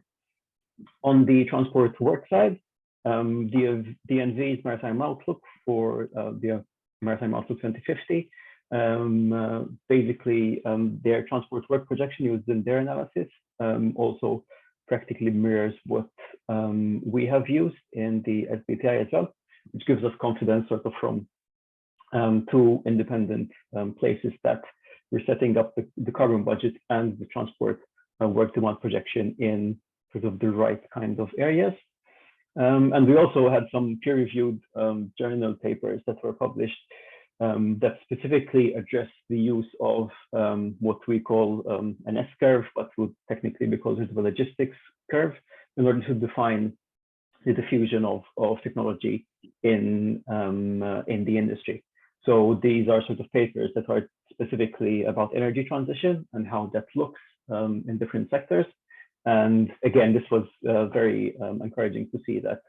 On the transport work side, the DNV's Maritime Outlook for the Maritime Outlook 2050, basically their transport work projection used in their analysis also practically mirrors what we have used in the SBTi as well, which gives us confidence sort of from 2 independent places that we're setting up the carbon budget and the transport work demand projection in sort of the right kind of areas. And we also had some peer-reviewed journal papers that were published that specifically address the use of what we call an S-curve, but would technically be called a logistics curve, in order to define the diffusion of technology in the industry. So these are sort of papers that are specifically about energy transition and how that looks in different sectors. And again, this was very encouraging to see that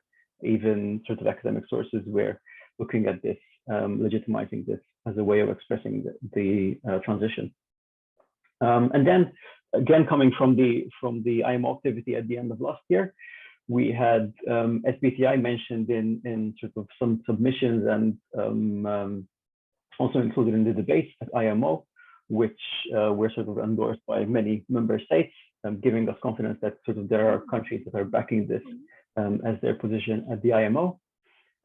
even sort of academic sources were looking at this, legitimizing this as a way of expressing the transition. And then again, coming from the IMO activity at the end of last year, we had SBTi mentioned in sort of some submissions and also included in the debate at IMO, which were sort of endorsed by many member states, giving us confidence that sort of there are countries that are backing this as their position at the IMO.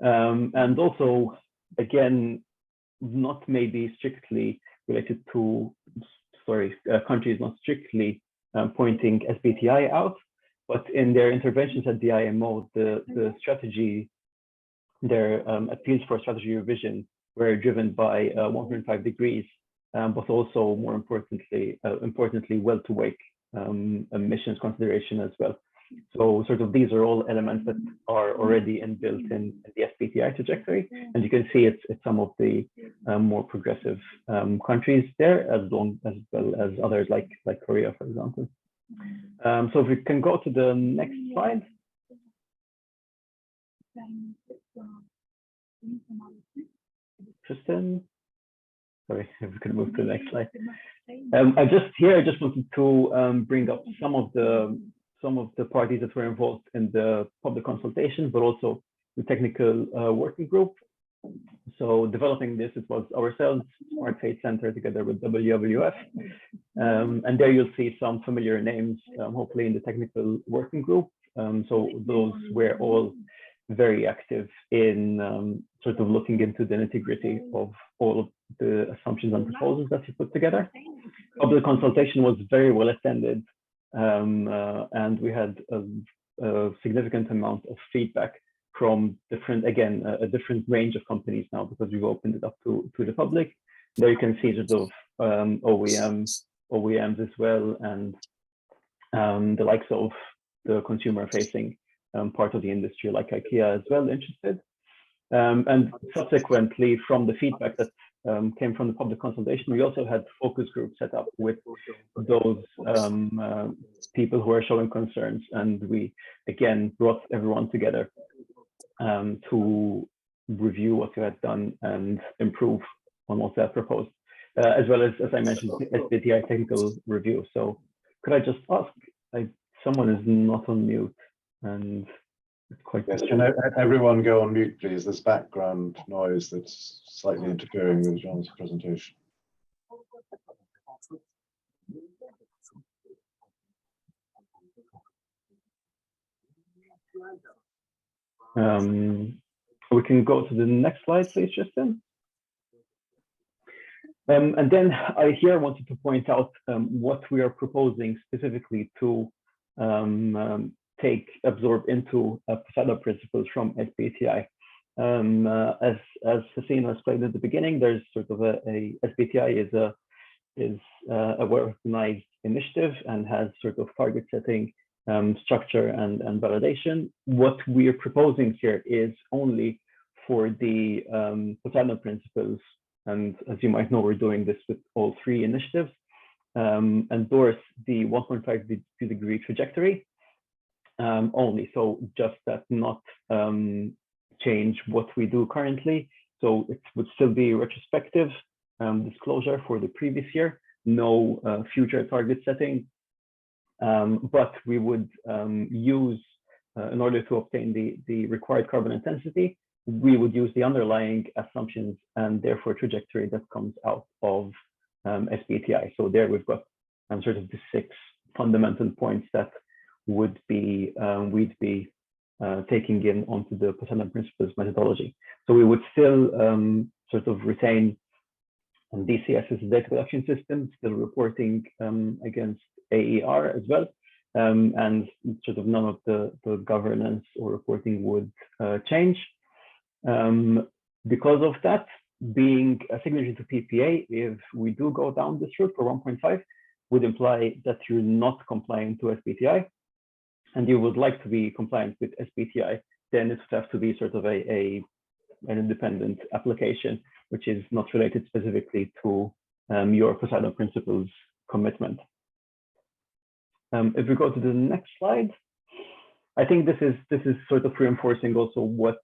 And also, again, not maybe strictly related to, countries not strictly pointing SBTi out, but in their interventions at the IMO, the strategy, their appeals for strategy revision were driven by 1.5 degrees, but also more importantly, well-to-wake emissions consideration as well. So sort of these are all elements that are already inbuilt in the SBTi trajectory, and you can see it's some of the more progressive countries there, as well as others like Korea, for example. So if we can go to the next slide. Tristan, sorry, if we can move to the next slide. I just wanted to bring up some of the parties that were involved in the public consultation, but also the technical working group. So developing this, it was ourselves, Smart Fate Center, together with WWF. And there you'll see some familiar names, hopefully in the technical working group. So those were all very active in sort of looking into the nitty-gritty of all of the assumptions and proposals that you put together. Public consultation was very well attended, and we had a significant amount of feedback from different, again, a different range of companies now, because we've opened it up to the public. There you can see sort of OEMs as well, and the likes of the consumer-facing part of the industry, like IKEA as well, interested. And subsequently, from the feedback that came from the public consultation, we also had focus groups set up with those people who are showing concerns, and we again brought everyone together to review what you had done and improve on what they had proposed, as well as I mentioned, SBTi technical review. So could I just ask, someone is not on mute, and it's quite— Yes, can everyone go on mute, please? There's background noise that's slightly interfering with John's presentation. We can go to the next slide, please, Justin. And then I here wanted to point out what we are proposing specifically to absorb into Poseidon Principles from SBTi. As Hasina explained at the beginning, there's sort of a SBTi is a well-recognized initiative and has sort of target setting, structure and validation. What we are proposing here is only for the Poseidon Principles, and as you might know, we're doing this with all three initiatives, endorse the 1.5 degree trajectory only. So just that, not change what we do currently. So it would still be retrospective disclosure for the previous year, no future target setting, but we would use, in order to obtain the required carbon intensity, we would use the underlying assumptions and therefore trajectory that comes out of SBTi. So there we've got sort of the 6 fundamental points that would be we'd be taking in onto the Poseidon Principles methodology. So we would still sort of retain DCS as a data collection system, still reporting against AER as well, and sort of none of the governance or reporting would change. Because of that, being a signature to PPA, if we do go down this route for 1.5, would imply that you're not compliant to SBTi, and you would like to be compliant with SBTi, then it would have to be sort of an independent application, which is not related specifically to your Poseidon Principles commitment. If we go to the next slide, I think this is sort of reinforcing also what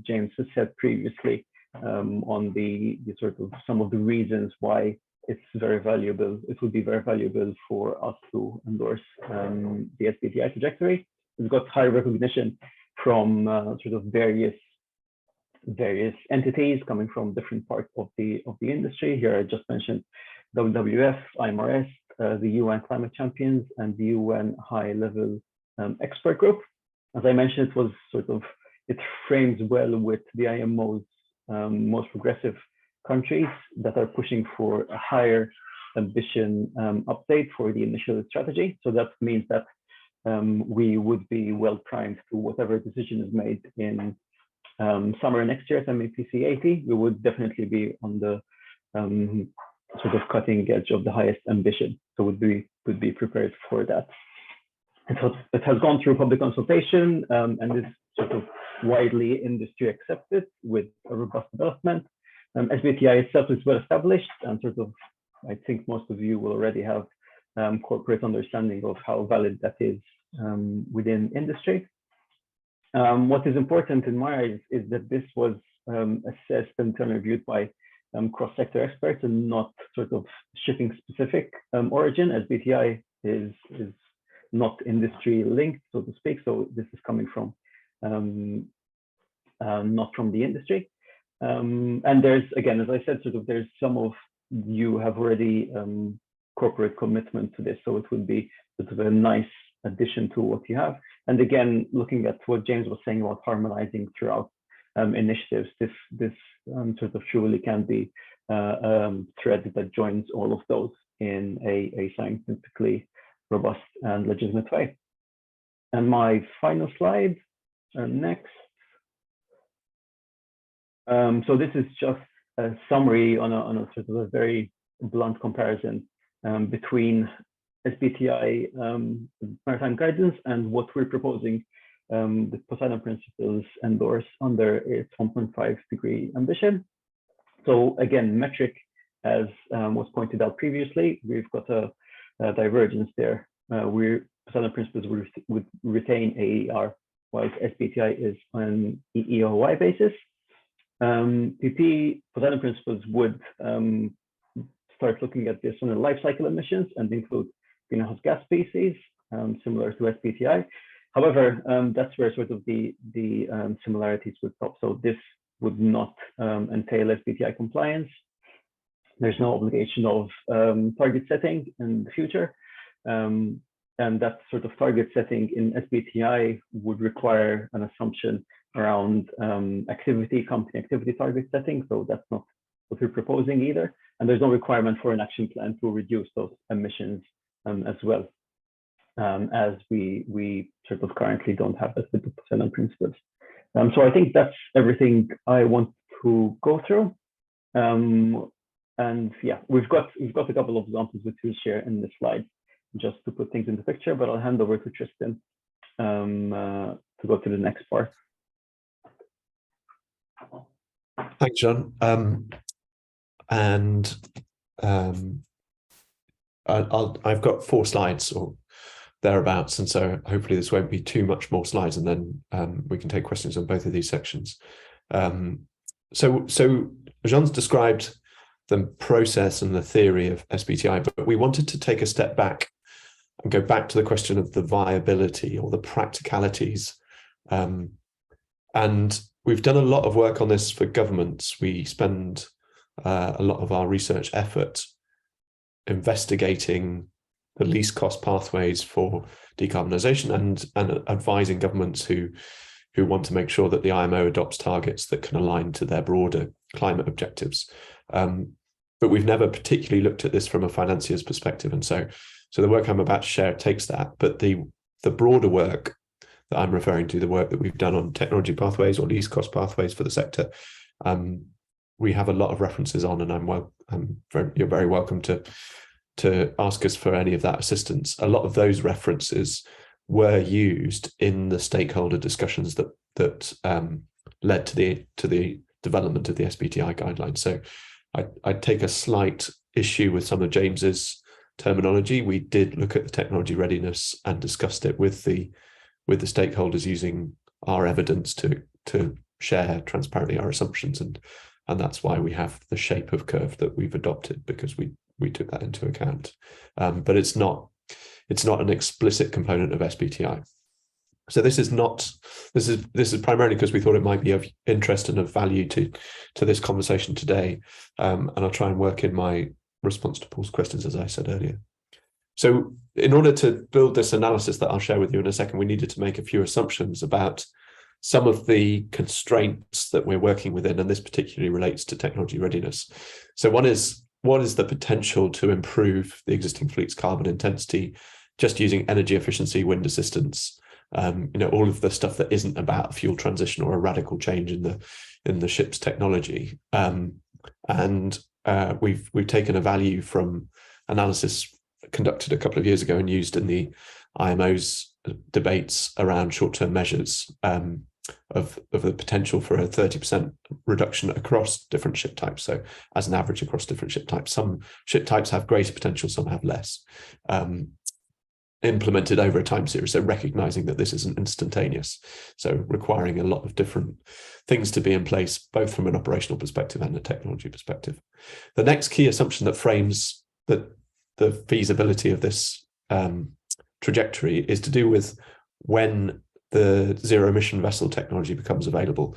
James has said previously on the sort of some of the reasons why it's very valuable. It would be very valuable for us to endorse the SBTi trajectory. We've got high recognition from sort of various various entities coming from different parts of the industry. Here I just mentioned WWF, IMRS, the UN Climate Champions, and the UN High Level Expert Group. As I mentioned, it frames well with the IMO's most progressive countries that are pushing for a higher ambition update for the initial strategy. So that means that we would be well primed to whatever decision is made in summer next year at MEPC 80. We would definitely be on the sort of cutting edge of the highest ambition. So would be prepared for that. And so it has gone through public consultation and is sort of widely industry accepted with a robust development. SBTi itself is well established, and sort of, I think most of you will already have corporate understanding of how valid that is within industry. What is important in my eyes is that this was assessed and reviewed by cross-sector experts and not sort of shipping specific origin. SBTi is not industry linked, so to speak. So this is coming from not from the industry. And there's, again, as I said, sort of there's some of you have already corporate commitment to this, so it would be sort of a nice addition to what you have. And again, looking at what James was saying about harmonizing throughout initiatives, this sort of truly can be a thread that joins all of those in a scientifically robust and legitimate way. And my final slide, next. So this is just a summary on a sort of a very blunt comparison between SBTi maritime guidance and what we're proposing the Poseidon Principles endorse under its 1.5 degree ambition. So again, metric, as was pointed out previously, we've got a divergence there. Poseidon Principles would retain AER, whilst SBTi is on EEOI basis. Poseidon Principles would start looking at this on the life cycle emissions and include greenhouse gas species, similar to SBTi. However, that's where sort of the similarities would stop. So this would not entail SBTi compliance. There's no obligation of target setting in the future. And that sort of target setting in SBTi would require an assumption around company activity target setting. So that's not what we're proposing either. And there's no requirement for an action plan to reduce those emissions as well, as we sort of currently don't have that with the Poseidon Principles. So I think that's everything I want to go through. And yeah, we've got a couple of examples which we'll share in the slide just to put things in the picture, but I'll hand over to Tristan to go to the next part. Thanks, John. I've got 4 slides or thereabouts, and so hopefully this won't be too much more slides, and then we can take questions on both of these sections. So Jean's described the process and the theory of SBTi, but we wanted to take a step back and go back to the question of the viability or the practicalities. And we've done a lot of work on this for governments. We spend a lot of our research effort investigating the least cost pathways for decarbonisation and advising governments who want to make sure that the IMO adopts targets that can align to their broader climate objectives. But we've never particularly looked at this from a financier's perspective. And so the work I'm about to share takes that, but the broader work that I'm referring to, the work that we've done on technology pathways or least cost pathways for the sector, we have a lot of references on, and you're very welcome to ask us for any of that assistance. A lot of those references were used in the stakeholder discussions that led to the development of the SBTi guidelines. So I'd take a slight issue with some of James's terminology. We did look at the technology readiness and discussed it with the stakeholders using our evidence to share transparently our assumptions, and that's why we have the shape of curve that we've adopted, because we took that into account. But it's not an explicit component of SBTi. So this is primarily because we thought it might be of interest and of value to this conversation today, and I'll try and work in my response to Paul's questions, as I said earlier. So in order to build this analysis that I'll share with you in a second, we needed to make a few assumptions about some of the constraints that we're working within, and this particularly relates to technology readiness. So one is, what is the potential to improve the existing fleet's carbon intensity just using energy efficiency, wind assistance, all of the stuff that isn't about fuel transition or a radical change in the ship's technology. We've taken a value from analysis conducted a couple of years ago and used in the IMO's debates around short-term measures of the potential for a 30% reduction across different ship types. So as an average across different ship types, some ship types have greater potential, some have less, implemented over a time series. So recognizing that this isn't instantaneous, so requiring a lot of different things to be in place, both from an operational perspective and a technology perspective. The next key assumption that frames the feasibility of this trajectory is to do with when the zero emission vessel technology becomes available,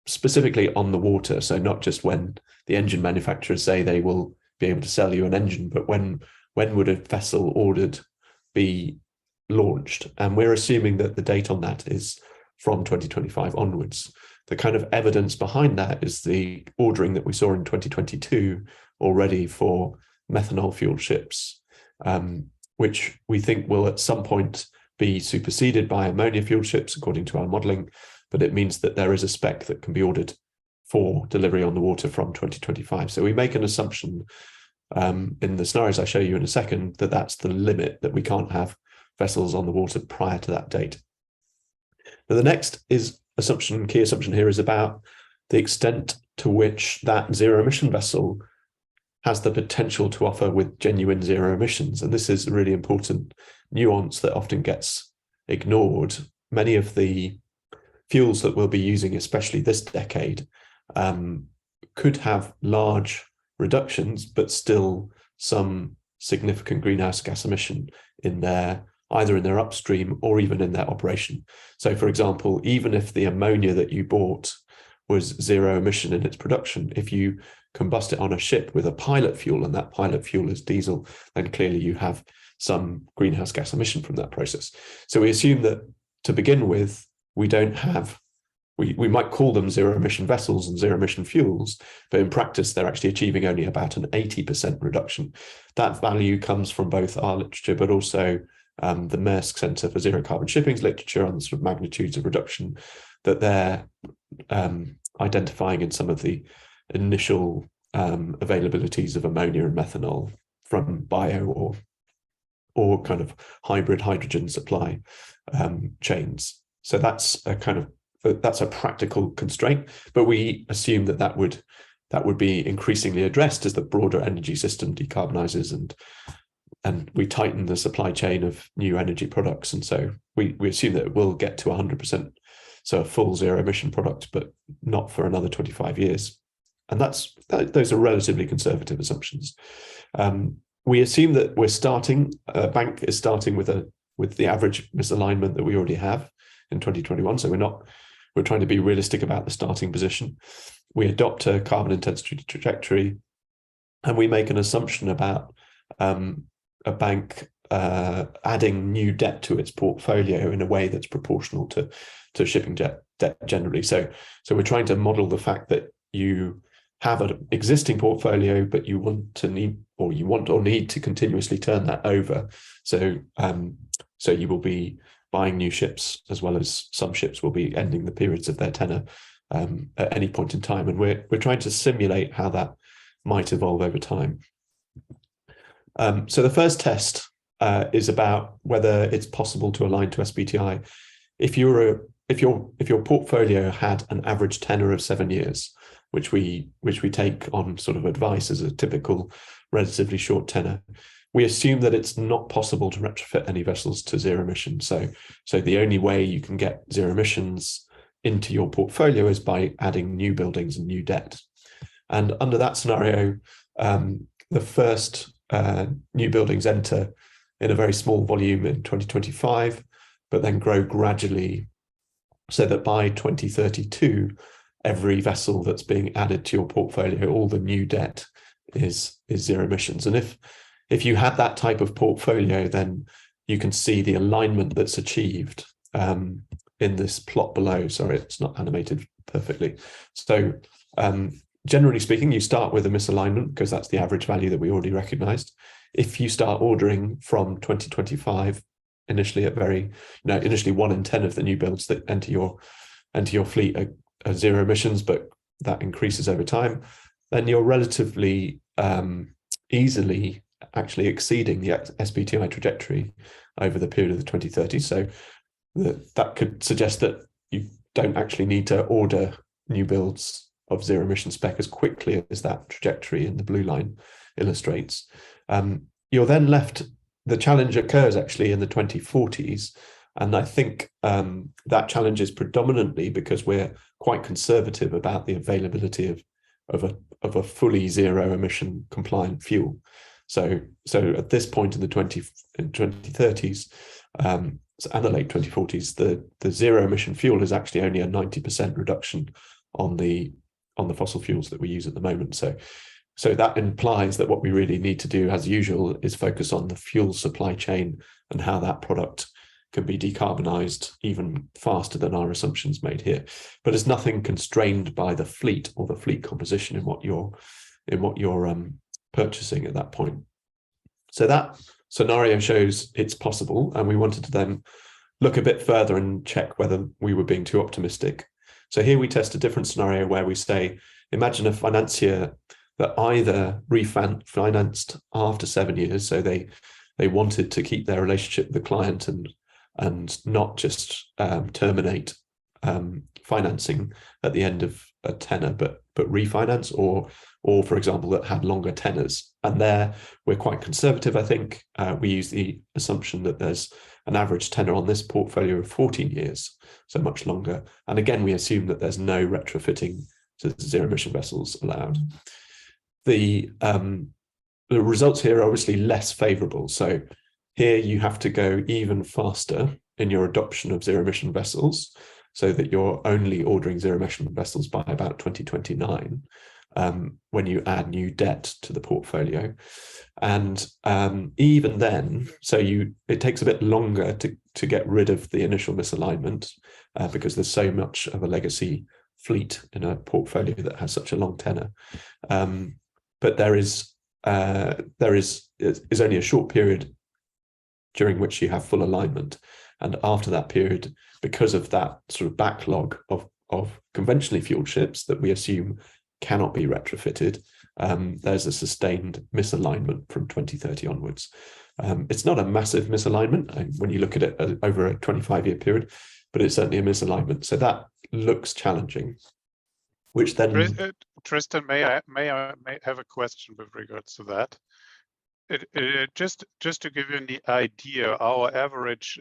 specifically on the water. So not just when the engine manufacturers say they will be able to sell you an engine, but when would a vessel ordered be launched? And we're assuming that the date on that is from 2025 onwards. The kind of evidence behind that is the ordering that we saw in 2022 already for methanol fueled ships, which we think will at some point be superseded by ammonia fueled ships according to our modelling, but it means that there is a spec that can be ordered for delivery on the water from 2025. So we make an assumption in the scenarios I show you in a second that that's the limit, that we can't have vessels on the water prior to that date. Now, the next key assumption here is about the extent to which that zero emission vessel has the potential to offer with genuine zero emissions. And this is a really important nuance that often gets ignored. Many of the fuels that we'll be using, especially this decade, could have large reductions, but still some significant greenhouse gas emission in either in their upstream or even in their operation. So for example, even if the ammonia that you bought was zero emission in its production, if you combust it on a ship with a pilot fuel and that pilot fuel is diesel, then clearly you have some greenhouse gas emission from that process. So we assume that to begin with, we don't have, we might call them zero emission vessels and zero emission fuels, but in practice, they're actually achieving only about an 80% reduction. That value comes from both our literature, but also the Maersk Center for Zero Carbon Shipping's literature on the sort of magnitudes of reduction that they're identifying in some of the initial availabilities of ammonia and methanol from bio or kind of hybrid hydrogen supply chains. So that's a practical constraint, but we assume that would be increasingly addressed as the broader energy system decarbonizes and we tighten the supply chain of new energy products. And so we assume that it will get to 100%, so a full zero emission product, but not for another 25 years. And those are relatively conservative assumptions. We assume that bank is starting with the average misalignment that we already have in 2021. So we're trying to be realistic about the starting position. We adopt a carbon intensity trajectory, and we make an assumption about a bank adding new debt to its portfolio in a way that's proportional to shipping debt generally. So we're trying to model the fact that you have an existing portfolio, but you want or need to continuously turn that over. So you will be buying new ships, as well as some ships will be ending the periods of their tenor at any point in time. And we're trying to simulate how that might evolve over time. So the first test is about whether it's possible to align to SBTi. If your portfolio had an average tenor of 7 years, which we take on sort of advice as a typical relatively short tenor, we assume that it's not possible to retrofit any vessels to zero emissions. So the only way you can get zero emissions into your portfolio is by adding new buildings and new debt. And under that scenario, the first new buildings enter in a very small volume in 2025. but then grow gradually so that by 2032, every vessel that's being added to your portfolio, all the new debt is zero emissions. And if you had that type of portfolio, then you can see the alignment that's achieved in this plot below. Sorry, it's not animated perfectly. So generally speaking, you start with a misalignment because that's the average value that we already recognized. If you start ordering from 2025, initially initially 1 in 10 of the new builds that enter your fleet are zero emissions, but that increases over time, then you're relatively easily actually exceeding the SBTi trajectory over the period of the 2030s. So that could suggest that you don't actually need to order new builds of zero emission spec as quickly as that trajectory in the blue line illustrates. You're then left, the challenge occurs actually in the 2040s. And I think that challenge is predominantly because we're quite conservative about the availability of a fully zero emission compliant fuel. So at this point in the 2030s and the late 2040s, the zero emission fuel is actually only a 90% reduction on the fossil fuels that we use at the moment. So that implies that what we really need to do, as usual, is focus on the fuel supply chain and how that product can be decarbonized even faster than our assumptions made here. But there's nothing constrained by the fleet or the fleet composition in what you're purchasing at that point. So that scenario shows it's possible, and we wanted to then look a bit further and check whether we were being too optimistic. So here we test a different scenario where we say, imagine a financier that either refinanced after 7 years, so they wanted to keep their relationship with the client and not just terminate financing at the end of a tenor, but refinance, or for example, that had longer tenors. And there we're quite conservative, I think. We use the assumption that there's an average tenor on this portfolio of 14 years, so much longer. And again, we assume that there's no retrofitting to zero emission vessels allowed. The results here are obviously less favorable. So here you have to go even faster in your adoption of zero emission vessels, so that you're only ordering zero emission vessels by about 2029 when you add new debt to the portfolio. And even then, so it takes a bit longer to get rid of the initial misalignment because there's so much of a legacy fleet in a portfolio that has such a long tenor. But there is only a short period during which you have full alignment. And after that period, because of that sort of backlog of conventionally fueled ships that we assume cannot be retrofitted, there's a sustained misalignment from 2030 onwards. It's not a massive misalignment when you look at it over a 25-year period, but it's certainly a misalignment. So that looks challenging, which then... Tristan, may I have a question with regards to that? Just to give you an idea, our average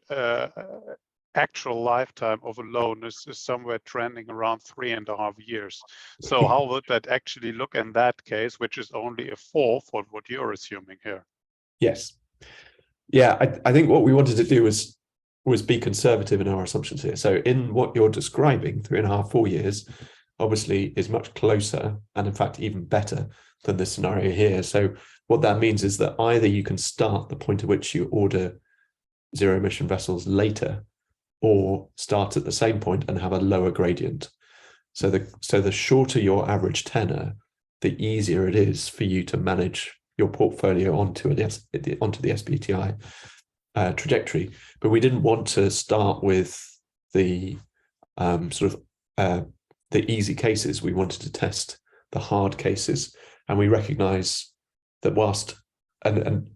actual lifetime of a loan is somewhere trending around 3.5 years. So how would that actually look in that case, which is only a fourth of what you're assuming here? Yes. Yeah, I think what we wanted to do was be conservative in our assumptions here. So in what you're describing, 3.5, 4 years, obviously is much closer and in fact even better than the scenario here. So what that means is that either you can start the point at which you order zero emission vessels later, or start at the same point and have a lower gradient. So the shorter your average tenor, the easier it is for you to manage your portfolio onto the SBTi trajectory. But we didn't want to start with the the easy cases. We wanted to test the hard cases, and we recognize that whilst, and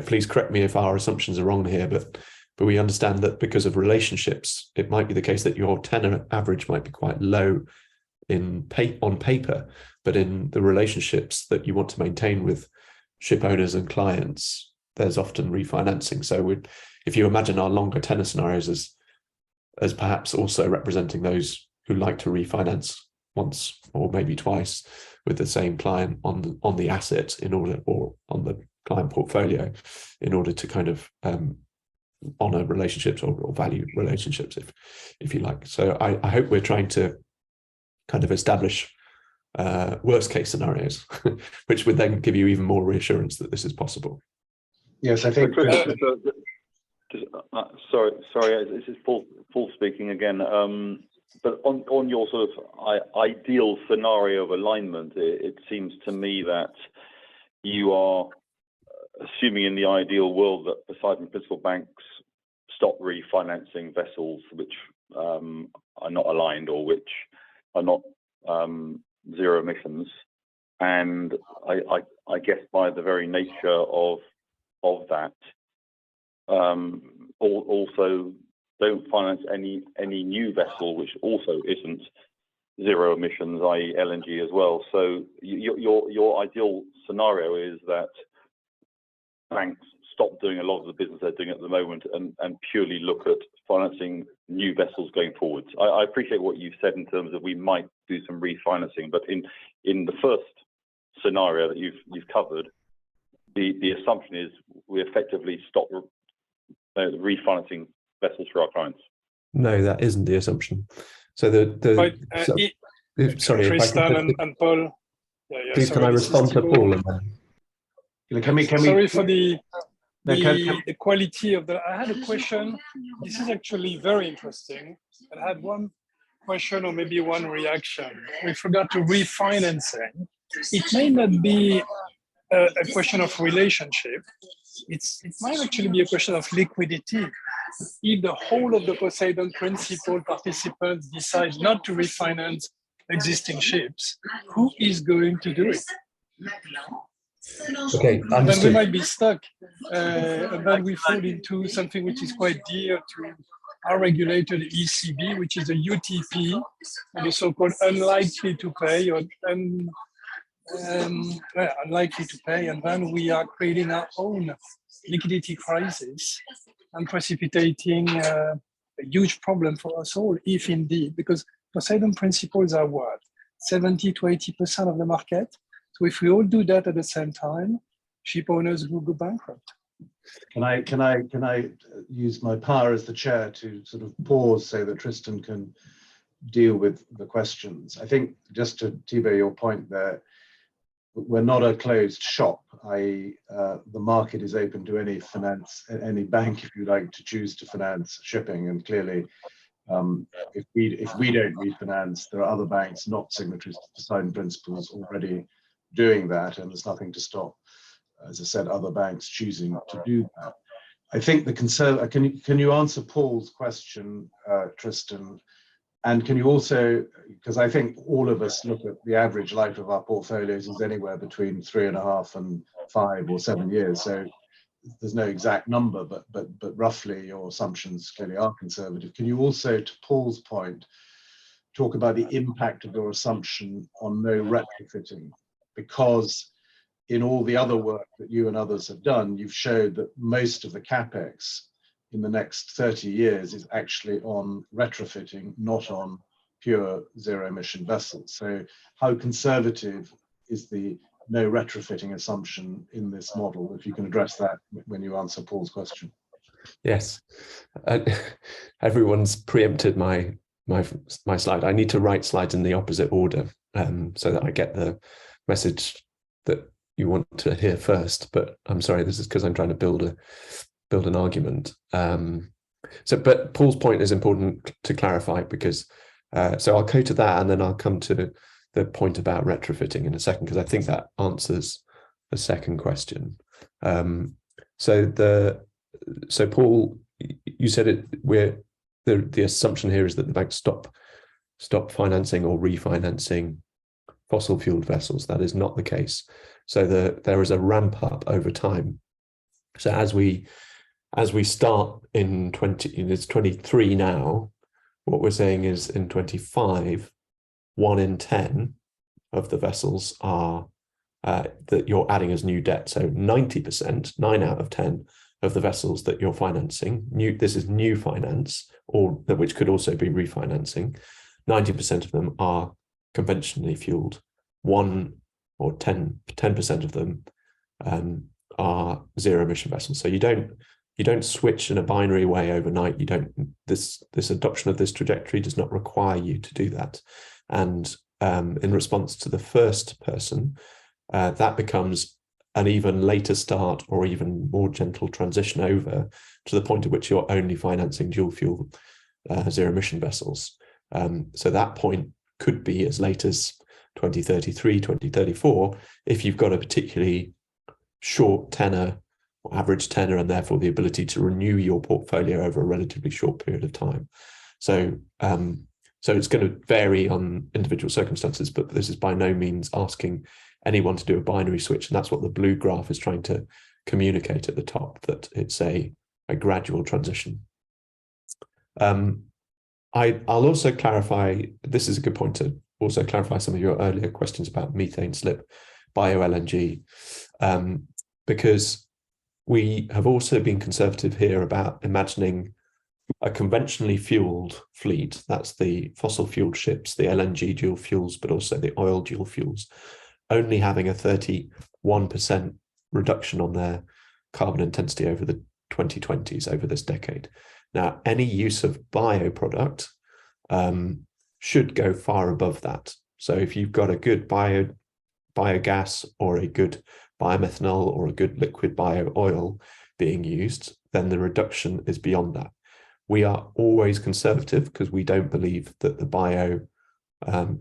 please correct me if our assumptions are wrong here, but we understand that because of relationships, it might be the case that your tenor average might be quite low on paper, but in the relationships that you want to maintain with ship owners and clients, there's often refinancing. So if you imagine our longer tenor scenarios as perhaps also representing those who like to refinance once or maybe twice with the same client on the asset or on the client portfolio in order to kind of honor relationships or value relationships, if you like. So I hope we're trying to kind of establish worst case scenarios, which would then give you even more reassurance that this is possible. Yes, I think. Sorry, this is Paul speaking again. But on your sort of ideal scenario of alignment, it seems to me that you are assuming in the ideal world that Poseidon Principal banks stop refinancing vessels which are not aligned or which are not zero emissions, and I guess by the very nature of that, also don't finance any new vessel which also isn't zero emissions, i.e. LNG as well. So your ideal scenario is that banks stop doing a lot of the business they're doing at the moment and purely look at financing new vessels going forwards. I appreciate what you've said in terms of we might do some refinancing, but in the first scenario that you've covered, the assumption is we effectively stop refinancing vessels for our clients. No, that isn't the assumption. So sorry, Tristan and Paul. Please, can I respond to Paul? And then... Sorry for the quality of the. I had a question. This is actually very interesting. I had one question or maybe one reaction with regard to refinancing. It may not be a question of relationship. It might actually be a question of liquidity. If the whole of the Poseidon Principle participants decide not to refinance existing ships, who is going to do it? Okay, understood. Then we might be stuck, and then we fall into something which is quite dear to our regulator, the ECB, which is a UTP, and the so-called unlikely to pay, or unlikely to pay, and then we are creating our own liquidity crisis and precipitating a huge problem for us all, if indeed, because Poseidon Principles are what? 70 to 80% of the market. So if we all do that at the same time, ship owners will go bankrupt. Can I use my power as the chair to sort of pause so that Tristan can deal with the questions? I think just to Thibaut, your point there, we're not a closed shop. The market is open to any bank, if you like, to choose to finance shipping. And clearly, if we don't refinance, there are other banks not signatories to Poseidon Principles already doing that, and there's nothing to stop, as I said, other banks choosing to do that. I think can you answer Paul's question, Tristan? And can you also, because I think all of us look at the average life of our portfolios is anywhere between 3.5 and 5 or 7 years. So there's no exact number, but roughly your assumptions clearly are conservative. Can you also, to Paul's point, talk about the impact of your assumption on no retrofitting? Because in all the other work that you and others have done, you've showed that most of the CapEx in the next 30 years is actually on retrofitting, not on pure zero emission vessels. So how conservative is the no retrofitting assumption in this model? If you can address that when you answer Paul's question. Yes, everyone's preempted my slide. I need to write slides in the opposite order so that I get the message that you want to hear first. But I'm sorry, this is because I'm trying to build an argument. But Paul's point is important to clarify, because so I'll go to that and then I'll come to the point about retrofitting in a second, because I think that answers the second question. So Paul, you said the assumption here is that the banks stop financing or refinancing fossil fueled vessels. That is not the case. So there is a ramp up over time. So as we start in it's 23 now, what we're saying is in 25, 1 in 10 of the vessels are that you're adding as new debt. So 90%, 9 out of 10 of the vessels that you're financing, this is new finance, or which could also be refinancing. 90% of them are conventionally fueled. 1 or 10% of them are zero emission vessels. So you don't you don't switch in a binary way overnight. You don't, this adoption of this trajectory does not require you to do that. And in response to the first person, that becomes an even later start or even more gentle transition over to the point at which you're only financing dual fuel zero emission vessels. So that point could be as late as 2033, 2034, if you've got a particularly short tenor or average tenor, and therefore the ability to renew your portfolio over a relatively short period of time. So, so it's going to vary on individual circumstances, but this is by no means asking anyone to do a binary switch. And that's what the blue graph is trying to communicate at the top, that it's a gradual transition. I'll also clarify, this is a good point to also clarify some of your earlier questions about methane slip, bio-LNG, because we have also been conservative here about imagining a conventionally fueled fleet. That's the fossil fueled ships, the LNG dual fuels, but also the oil dual fuels, only having a 31% reduction on their carbon intensity over the 2020s, over this decade. Now, any use of bio-product should go far above that. So if you've got a good biogas or a good biomethanol or a good liquid bio-oil being used, then the reduction is beyond that. We are always conservative because we don't believe that the bio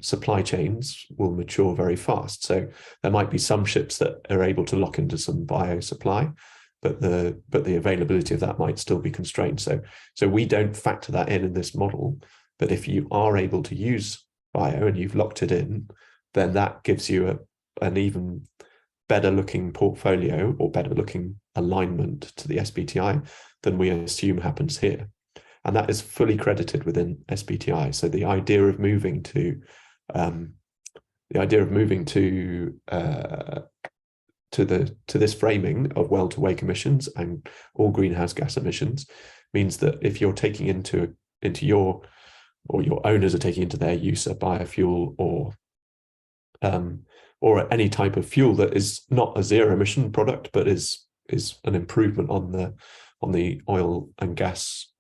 supply chains will mature very fast. So there might be some ships that are able to lock into some bio supply, but the availability of that might still be constrained. So we don't factor that in this model. But if you are able to use bio and you've locked it in, then that gives you an even better looking portfolio or better looking alignment to the SBTi than we assume happens here. And that is fully credited within SBTi. So the idea of moving to this framing of well to wake emissions and all greenhouse gas emissions means that if you're taking into your, or your owners are taking into their use a biofuel or any type of fuel that is not a zero emission product, but is an improvement on the oil and gas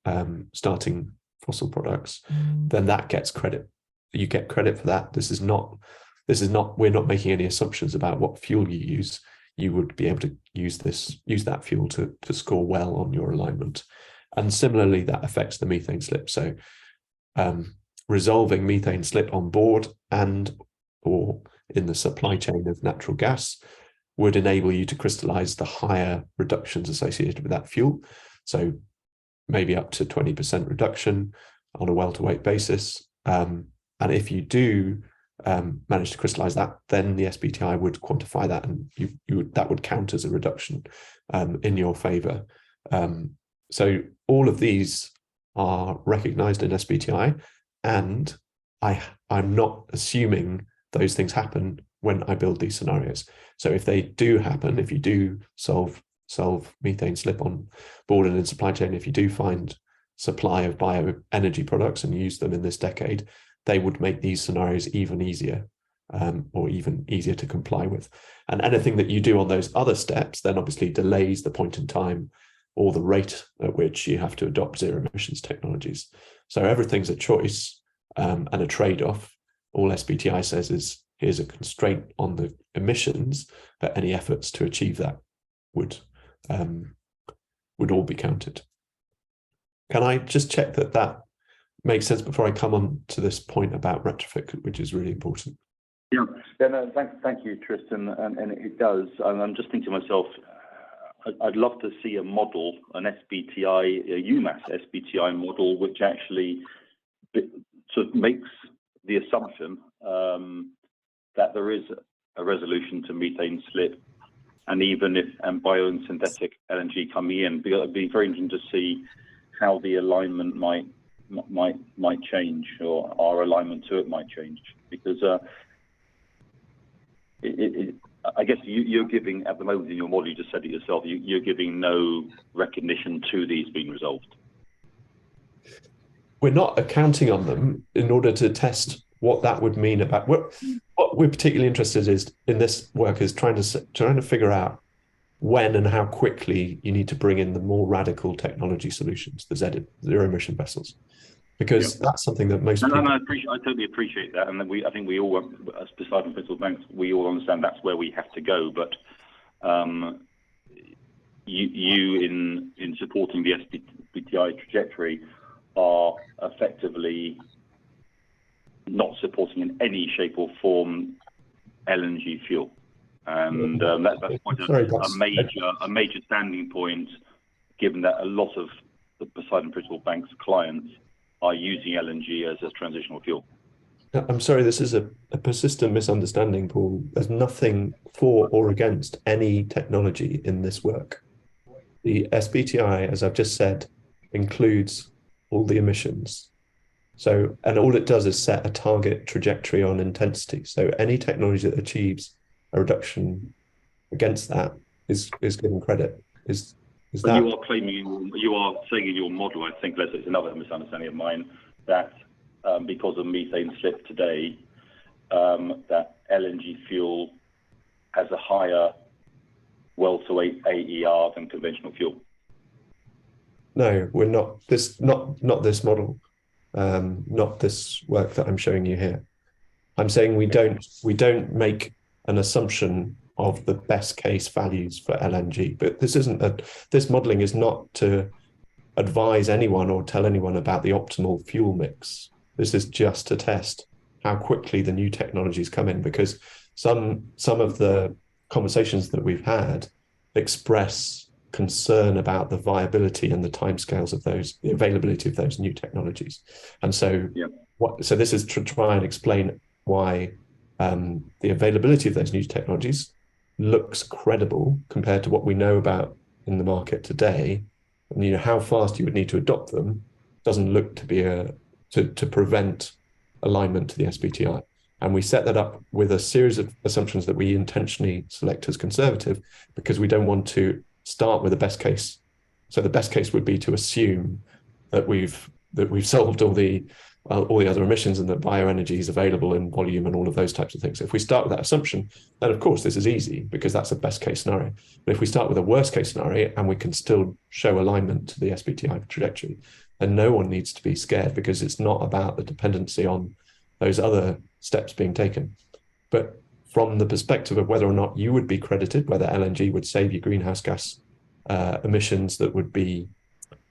starting fossil products, then that gets credit. You get credit for that. This is not, we're not making any assumptions about what fuel you use. You would be able to use that fuel to score well on your alignment. And similarly, that affects the methane slip. So resolving methane slip on board and or in the supply chain of natural gas would enable you to crystallize the higher reductions associated with that fuel. So maybe up to 20% reduction on a well-to-wake basis. And if you do manage to crystallize that, then the SBTi would quantify that, and that would count as a reduction in your favor. So all of these are recognized in SBTi, and I'm not assuming those things happen when I build these scenarios. So if they do happen, if you do solve methane slip on board and in supply chain, if you do find supply of bioenergy products and use them in this decade, they would make these scenarios even easier or even easier to comply with. And anything that you do on those other steps then obviously delays the point in time or the rate at which you have to adopt zero emissions technologies. So everything's a choice and a trade-off. All SBTi says is, here's a constraint on the emissions, but any efforts to achieve that would all be counted. Can I just check that makes sense before I come on to this point about retrofit, which is really important? Yeah, no, thank you, Tristan, and it does. I'm just thinking to myself, I'd love to see a model, an SBTi, a UMass SBTi model, which actually sort of makes the assumption that there is a resolution to methane slip, and even if bio and synthetic LNG coming in, it'd be very interesting to see how the alignment might change, or our alignment to it might change, because I guess you're giving, at the moment in your model, you just said it yourself, you're giving no recognition to these being resolved. We're not accounting on them in order to test what that would mean about what we're particularly interested in this work is trying to figure out when and how quickly you need to bring in the more radical technology solutions, the zero emission vessels, because that's something that most people. I totally appreciate that, and I think we all, as Poseidon Principles Banks, we all understand that's where we have to go. But you in supporting the SBTi trajectory are effectively not supporting in any shape or form LNG fuel, and that's quite a major standing point, given that a lot of the Poseidon Principles Bank's clients are using LNG as a transitional fuel. I'm sorry, this is a persistent misunderstanding, Paul. There's nothing for or against any technology in this work. The SBTi, as I've just said, includes all the emissions. So, and all it does is set a target trajectory on intensity. So any technology that achieves a reduction against that is given credit. Is that? You are claiming, you are saying in your model, I think, it's another misunderstanding of mine, that because of methane slip today, that LNG fuel has a higher well-to-weight AER than conventional fuel. No, we're not. Not this model. Not this work that I'm showing you here. I'm saying we don't make an assumption of the best case values for LNG, but this modeling is not to advise anyone or tell anyone about the optimal fuel mix. This is just to test how quickly the new technologies come in, because some of the conversations that we've had express concern about the viability and the timescales of those, the availability of those new technologies. And so, so this is to try and explain why the availability of those new technologies looks credible compared to what we know about in the market today. And how fast you would need to adopt them doesn't look to be to prevent alignment to the SBTi. And we set that up with a series of assumptions that we intentionally select as conservative, because we don't want to start with the best case. So the best case would be to assume that we've solved all the other emissions and that bioenergy is available in volume and all of those types of things. If we start with that assumption, then of course this is easy, because that's a best case scenario. But if we start with a worst case scenario and we can still show alignment to the SBTi trajectory, then no one needs to be scared, because it's not about the dependency on those other steps being taken. But from the perspective of whether or not you would be credited, whether LNG would save you greenhouse gas emissions that would be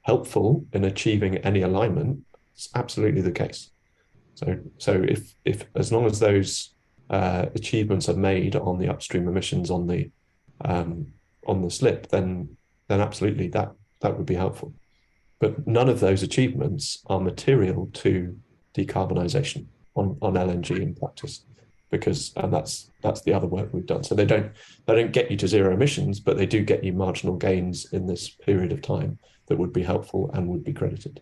helpful in achieving any alignment, it's absolutely the case. So if as long as those achievements are made on the upstream emissions on the slip, then absolutely that would be helpful. But none of those achievements are material to decarbonisation on LNG in practice, and that's the other work we've done. So they don't get you to zero emissions, but they do get you marginal gains in this period of time that would be helpful and would be credited.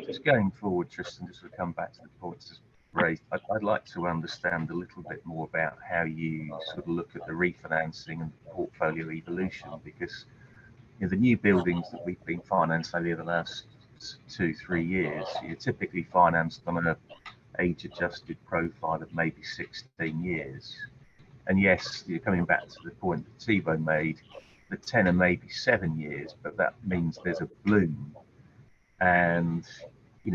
Just going forward, Tristan, just to come back to the points raised, I'd like to understand a little bit more about how you sort of look at the refinancing and portfolio evolution, because the new buildings that we've been financed over the last 2-3 years, you're typically financed on an age-adjusted profile of maybe 16 years. And yes, you're coming back to the point that Thibaut made, the tenor may be 7 years, but that means there's a bloom. And,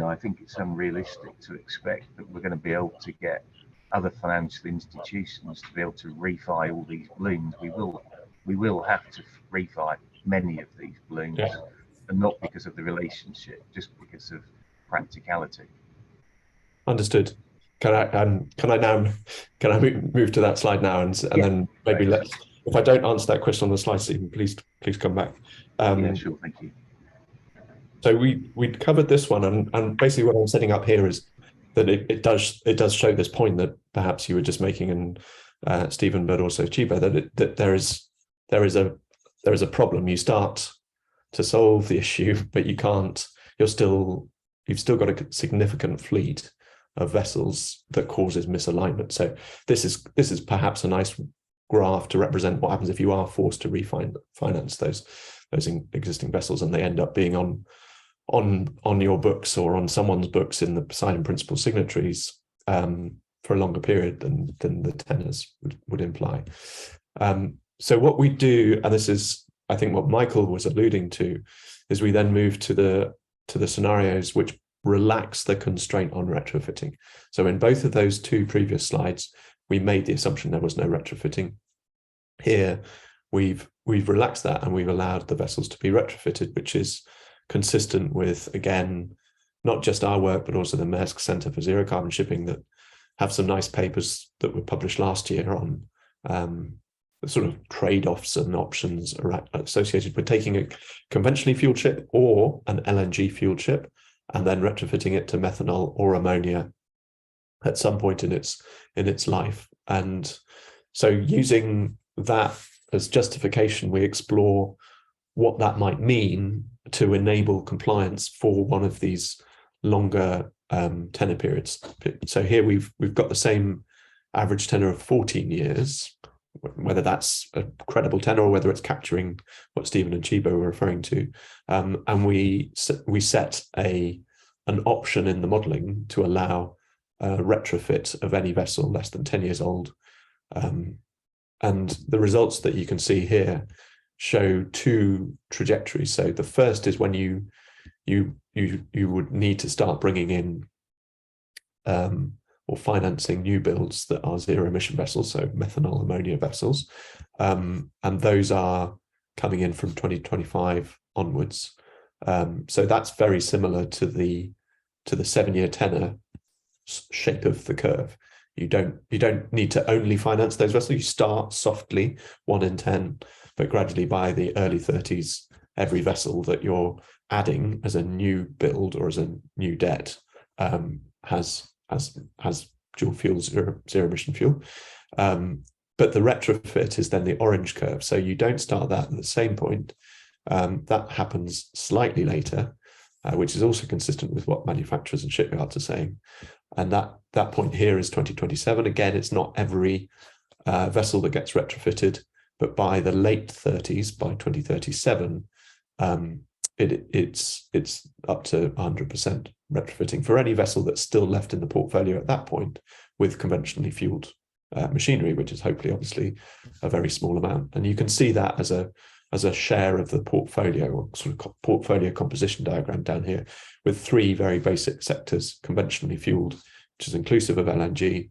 I think it's unrealistic to expect that we're going to be able to get other financial institutions to be able to refi all these balloons. We will have to refi many of these balloons, and not because of the relationship, just because of practicality. Understood. Can I move to that slide now, and then maybe if I don't answer that question on the slide, Stephen, please come back. Yeah, sure, thank you. So we'd covered this one, and basically what I'm setting up here is that it does show this point that perhaps you were just making, and Stephen, but also Chiba, that there is a problem. You start to solve the issue, but you've still got a significant fleet of vessels that causes misalignment. So this is perhaps a nice graph to represent what happens if you are forced to refinance those existing vessels, and they end up being on your books or on someone's books in the Poseidon Principles signatories for a longer period than the tenors would imply. So what we do, and this is, I think, what Michael was alluding to, is we then move to the scenarios which relax the constraint on retrofitting. So in both of those two previous slides, we made the assumption there was no retrofitting. Here, we've relaxed that and we've allowed the vessels to be retrofitted, which is consistent with, again, not just our work, but also the Maersk Center for Zero Carbon Shipping that have some nice papers that were published last year on the sort of trade-offs and options associated with taking a conventionally fueled ship or an LNG fueled ship and then retrofitting it to methanol or ammonia at some point in its life. And so using that as justification, we explore what that might mean to enable compliance for one of these longer tenor periods. So here we've got the same average tenor of 14 years, whether that's a credible tenor or whether it's capturing what Stephen and Chibo were referring to. And we set an option in the modeling to allow retrofit of any vessel less than 10 years old. And the results that you can see here show two trajectories. So the first is when you would need to start bringing in or financing new builds that are zero emission vessels, so methanol ammonia vessels, and those are coming in from 2025 onwards. So that's very similar to the 7-year tenor shape of the curve. You don't need to only finance those vessels. You start softly, 1 in 10, but gradually by the early 30s, every vessel that you're adding as a new build or as a new debt has dual fuel, zero emission fuel. But the retrofit is then the orange curve. So you don't start that at the same point. That happens slightly later, which is also consistent with what manufacturers and shipyards are saying. And that point here is 2027. Again, it's not every vessel that gets retrofitted, but by the late 30s, by 2037, it's up to 100% retrofitting for any vessel that's still left in the portfolio at that point with conventionally fueled machinery, which is hopefully obviously a very small amount. And you can see that as a share of the portfolio, or sort of portfolio composition diagram down here, with 3 very basic sectors: conventionally fueled, which is inclusive of LNG,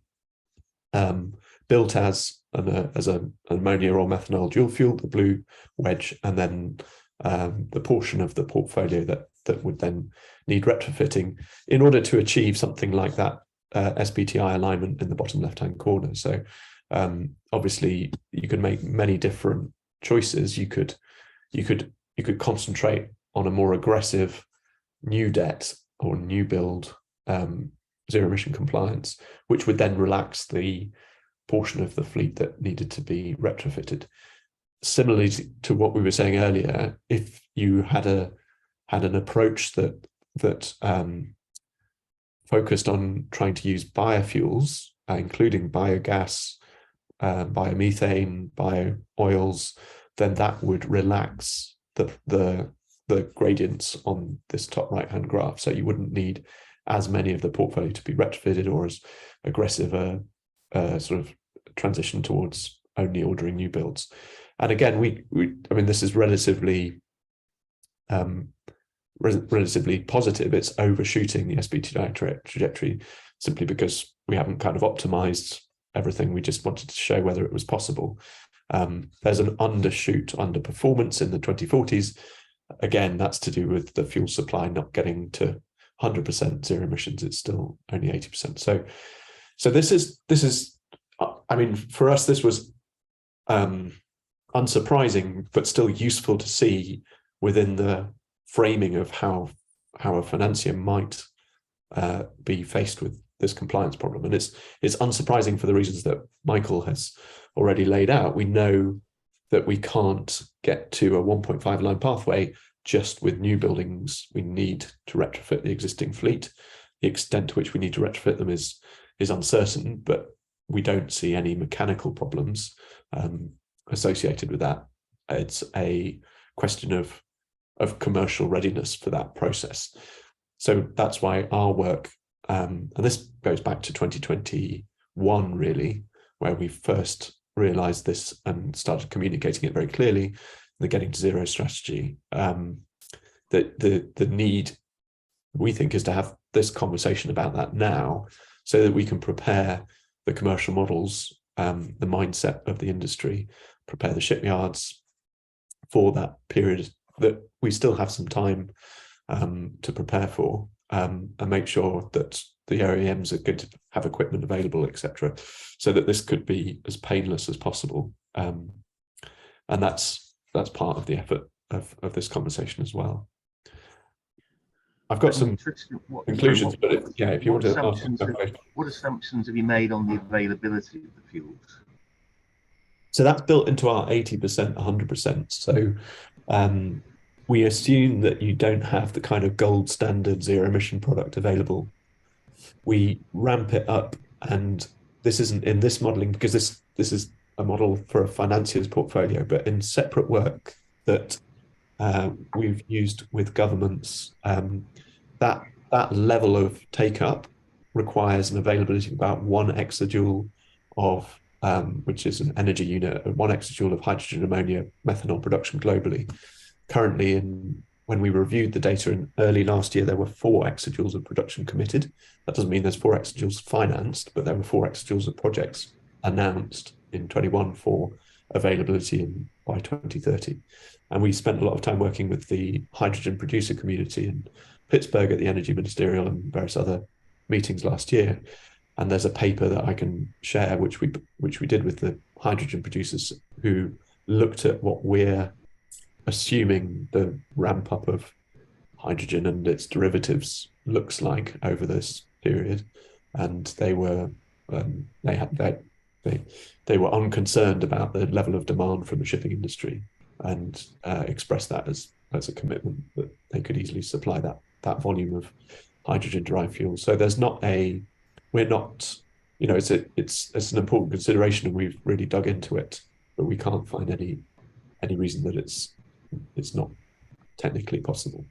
built as an ammonia or methanol dual fuel, the blue wedge, and then the portion of the portfolio that would then need retrofitting in order to achieve something like that SBTi alignment in the bottom left-hand corner. So obviously you could make many different choices. You could concentrate on a more aggressive new debt or new build zero emission compliance, which would then relax the portion of the fleet that needed to be retrofitted. Similarly to what we were saying earlier, if you had an approach that focused on trying to use biofuels, including biogas, biomethane, bio-oils, then that would relax the gradients on this top right-hand graph. So you wouldn't need as many of the portfolio to be retrofitted, or as aggressive a sort of transition towards only ordering new builds. And again, I mean, this is relatively positive. It's overshooting the SBTi trajectory simply because we haven't kind of optimized everything. We just wanted to show whether it was possible. There's an underperformance in the 2040s. Again, that's to do with the fuel supply not getting to 100% zero emissions. It's still only 80%. So this is, I mean, for us, this was unsurprising, but still useful to see within the framing of how a financier might be faced with this compliance problem. And it's unsurprising for the reasons that Michael has already laid out. We know that we can't get to a 1.5 line pathway just with new buildings. We need to retrofit the existing fleet. The extent to which we need to retrofit them is uncertain, but we don't see any mechanical problems associated with that. It's a question of commercial readiness for that process. So that's why our work, and this goes back to 2021 really, where we first realized this and started communicating it very clearly, the Getting to Zero strategy, that the need, we think, is to have this conversation about that now so that we can prepare the commercial models, the mindset of the industry, prepare the shipyards for that period that we still have some time to prepare for, and make sure that the OEMs are going to have equipment available, etc., so that this could be as painless as possible. And that's part of the effort of this conversation as well. I've got some conclusions, but if you want to ask, what assumptions have you made on the availability of the fuels? So that's built into our 80%, 100%. So we assume that you don't have the kind of gold standard zero emission product available. We ramp it up, and this isn't in this modeling because this is a model for a financier's portfolio, but in separate work that we've used with governments, that level of take up requires an availability of about 1 exajoule of which is an energy unit, 1 exajoule of hydrogen ammonia methanol production globally. Currently, when we reviewed the data in early last year, there were 4 exajoules of production committed. That doesn't mean there's 4 exajoules financed, but there were 4 exajoules of projects announced in 21 for availability by 2030. And we spent a lot of time working with the hydrogen producer community in Pittsburgh at the Energy Ministerial and various other meetings last year. And there's a paper that I can share, which we did with the hydrogen producers, who looked at what we're assuming the ramp up of hydrogen and its derivatives looks like over this period. And they were they were unconcerned about the level of demand from the shipping industry, and expressed that as a commitment that they could easily supply that volume of hydrogen derived fuel. So there's not we're not, it's an important consideration, and we've really dug into it, but we can't find any reason that it's not technically possible.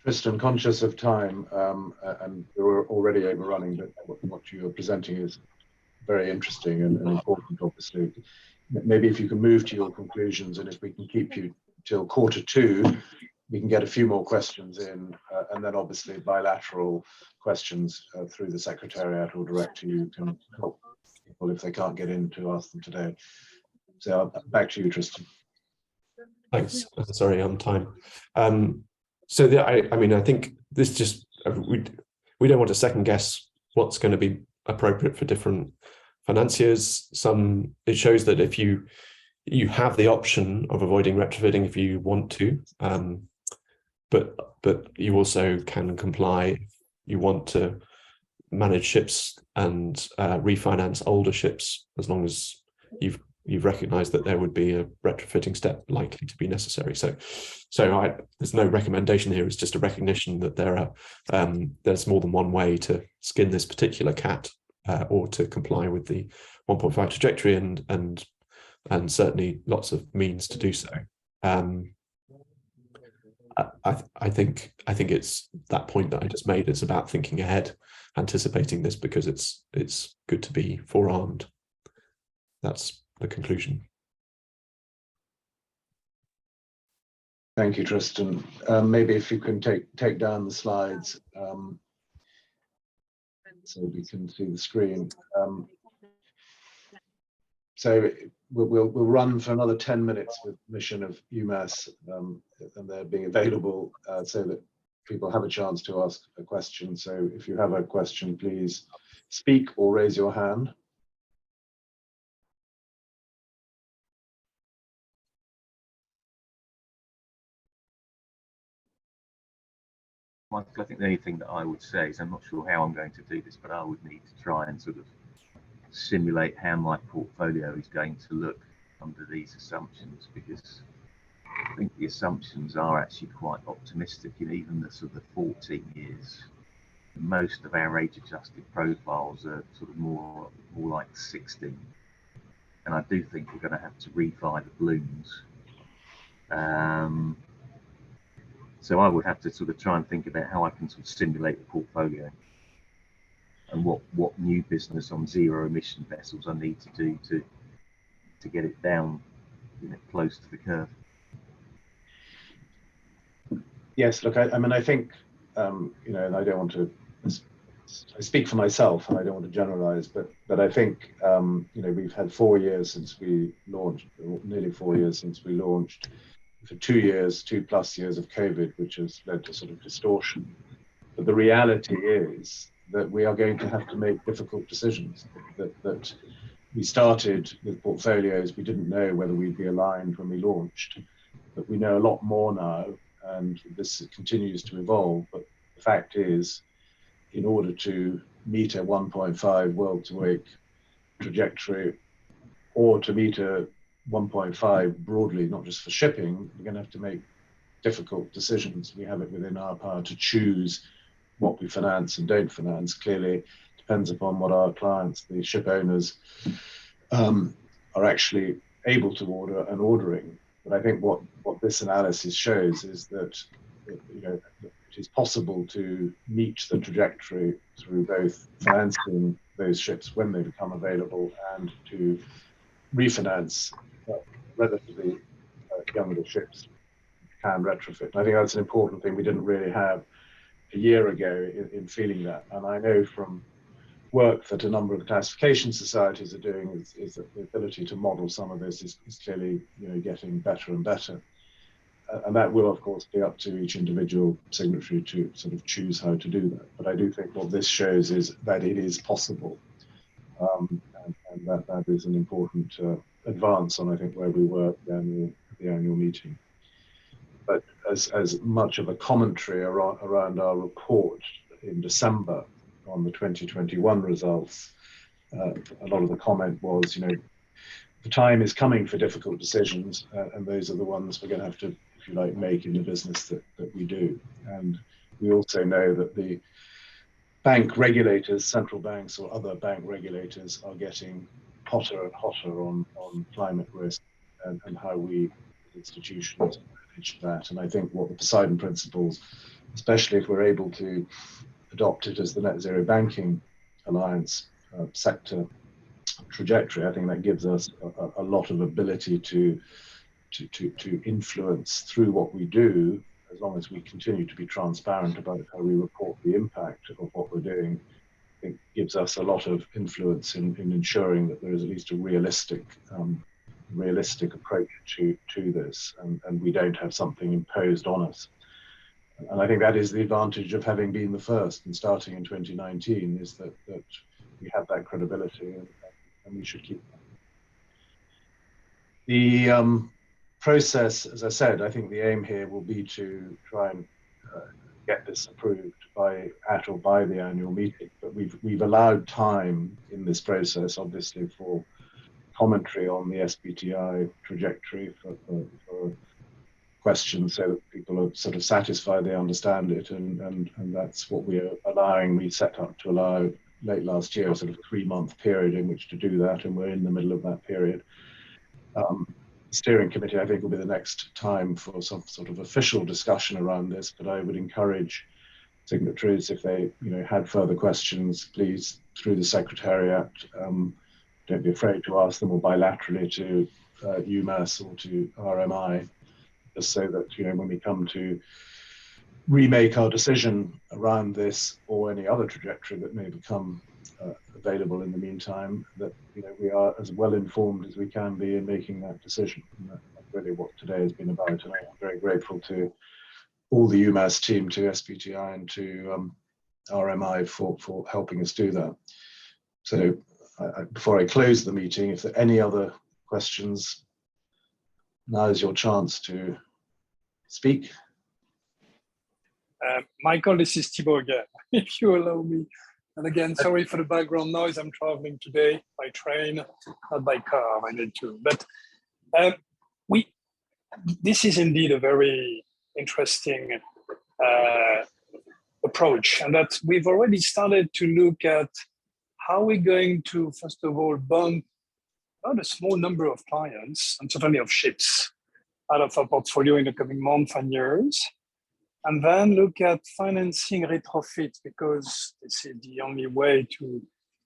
Tristan, conscious of time, and we're already overrunning, but what you are presenting is very interesting and important, obviously. Maybe if you can move to your conclusions, and if we can keep you till 1:45, we can get a few more questions in, and then obviously bilateral questions through the Secretariat or direct to you can help people if they can't get in to ask them today. So back to you, Tristan. Thanks. Sorry, on time. I think this just, we don't want to second guess what's going to be appropriate for different financiers. It shows that if you have the option of avoiding retrofitting if you want to, but you also can comply if you want to manage ships and refinance older ships, as long as you've recognized that there would be a retrofitting step likely to be necessary. So there's no recommendation here. It's just a recognition that there's more than one way to skin this particular cat, or to comply with the 1.5 trajectory, and certainly lots of means to do so. I think it's that point that I just made. It's about thinking ahead, anticipating this, because it's good to be forearmed. That's the conclusion. Thank you, Tristan. Maybe if you can take down the slides, so we can see the screen. So we'll run for another 10 minutes with permission of UMass, and they're being available so that people have a chance to ask a question. So if you have a question, please speak or raise your hand. Michael, I think the only thing that I would say is, I'm not sure how I'm going to do this, but I would need to try and sort of simulate how my portfolio is going to look under these assumptions, because I think the assumptions are actually quite optimistic. In even the sort of 14 years, most of our age adjusted profiles are sort of more like 16, and I do think we're going to have to refi the balloons. So I would have to sort of try and think about how I can sort of simulate the portfolio, and what new business on zero emission vessels I need to do to get it down, close to the curve? Yes, look, I mean, I think, and I don't want to, I speak for myself and I don't want to generalize, but I think, we've had 4 years since we launched, or nearly 4 years since we launched, for 2 years, 2+ years of COVID, which has led to sort of distortion. But the reality is that we are going to have to make difficult decisions, that we started with portfolios, we didn't know whether we'd be aligned when we launched, but we know a lot more now, and this continues to evolve. But the fact is, in order to meet a 1.5 world to wake trajectory, or to meet a 1.5 broadly, not just for shipping, we're going to have to make difficult decisions. We have it within our power to choose what we finance and don't finance. Clearly, it depends upon what our clients, the ship owners, are actually able to order and ordering. But I think what this analysis shows is that it is possible to meet the trajectory through both financing those ships when they become available and to refinance relatively younger ships can retrofit. I think that's an important thing we didn't really have a year ago in feeling that. And I know from work that a number of the classification societies are doing is that the ability to model some of this is clearly getting better and better. And that will, of course, be up to each individual signatory to sort of choose how to do that. But I do think what this shows is that it is possible. And that is an important advance on, I think, where we were at the annual meeting. But as much of a commentary around our report in December on the 2021 results, a lot of the comment was, the time is coming for difficult decisions, and those are the ones we're going to have to, if you like, make in the business that we do. And we also know that the bank regulators, central banks or other bank regulators, are getting hotter and hotter on climate risk and how we institutions manage that. And I think what the Poseidon Principles, especially if we're able to adopt it as the Net Zero Banking Alliance sector trajectory, I think that gives us a lot of ability to influence through what we do, as long as we continue to be transparent about how we report the impact of what we're doing. I think gives us a lot of influence in ensuring that there is at least a realistic approach to this, and we don't have something imposed on us. And I think that is the advantage of having been the first and starting in 2019, is that we have that credibility, and we should keep that. The process, as I said, I think the aim here will be to try and get this approved by the annual meeting. But we've allowed time in this process, obviously, for commentary on the SBTi trajectory, for questions, so that people are sort of satisfied they understand it, and that's what we are allowing. We set up to allow late last year a sort of 3-month period in which to do that, and we're in the middle of that period. Steering committee, I think, will be the next time for some sort of official discussion around this, but I would encourage signatories, if they had further questions, please, through the Secretariat, don't be afraid to ask them, or bilaterally to UMass or to RMI, just so that when we come to remake our decision around this or any other trajectory that may become available in the meantime, that we are as well informed as we can be in making that decision. And that's really what today has been about. And I'm very grateful to all the UMass team, to SBTi and to RMI for helping us do that. So before I close the meeting, if there are any other questions, now is your chance to speak. Michael, this is Thibaut again, if you allow me. And again, sorry for the background noise. I'm traveling today by train, not by car. I need to. But this is indeed a very interesting approach, and that we've already started to look at how we're going to, first of all, bump not a small number of clients, and certainly of ships, out of our portfolio in the coming months and years. And then look at financing retrofit, because this is the only way to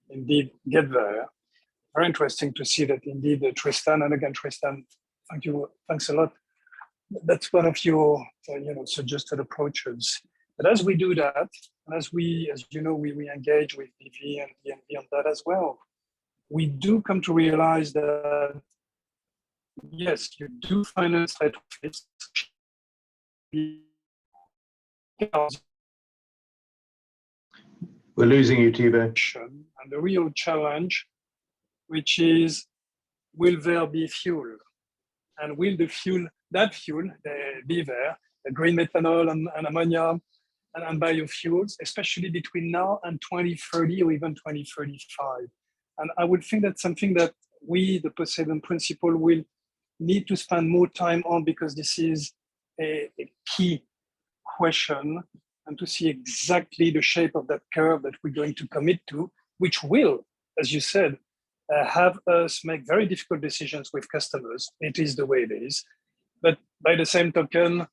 indeed get there. very interesting to see that indeed Tristan, and again, Tristan, thanks a lot. That's one of your suggested approaches. But as we do that, and as you know, we engage with BV and DNV on that as well, we do come to realize that yes, you do finance retrofits. We're losing you, Thibaut. And the real challenge, which is, will there be fuel? And will that fuel be there, the green methanol and ammonia and biofuels, especially between now and 2030 or even 2035? And I would think that's something that we, the Poseidon Principle, will need to spend more time on, because this is a key question, and to see exactly the shape of that curve that we're going to commit to, which will, as you said, have us make very difficult decisions with customers. It is the way it is. But by the same token,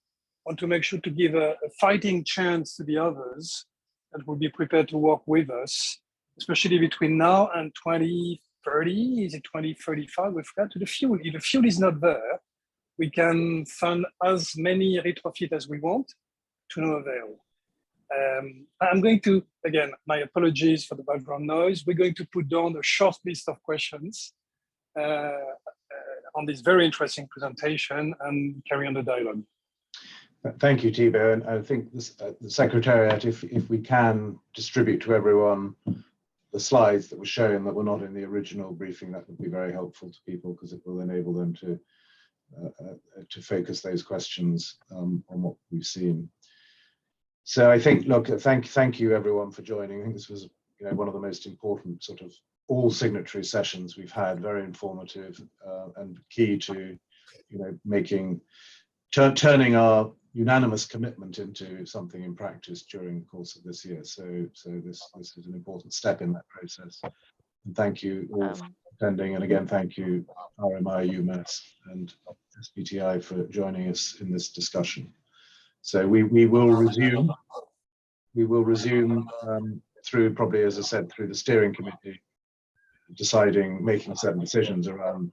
want to make sure to give a fighting chance to the others that will be prepared to work with us, especially between now and 2030, is it 2035? We've got to the fuel. If the fuel is not there, we can fund as many retrofit as we want, to no avail. I'm going to, again, my apologies for the background noise. We're going to put down a short list of questions on this very interesting presentation and carry on the dialogue. Thank you, Thibaut. And I think this, the Secretariat, if we can distribute to everyone the slides that were shown that were not in the original briefing, that would be very helpful to people, because it will enable them to focus those questions on what we've seen. So I think, look, thank you everyone for joining. I think this was, one of the most important sort of all signatory sessions we've had, very informative and key to, turning our unanimous commitment into something in practice during the course of this year. So this is an important step in that process. And thank you all for attending. And again, thank you RMI, UMass and SBTi for joining us in this discussion. So we will resume. We will resume through, probably, as I said, through the steering committee, making certain decisions around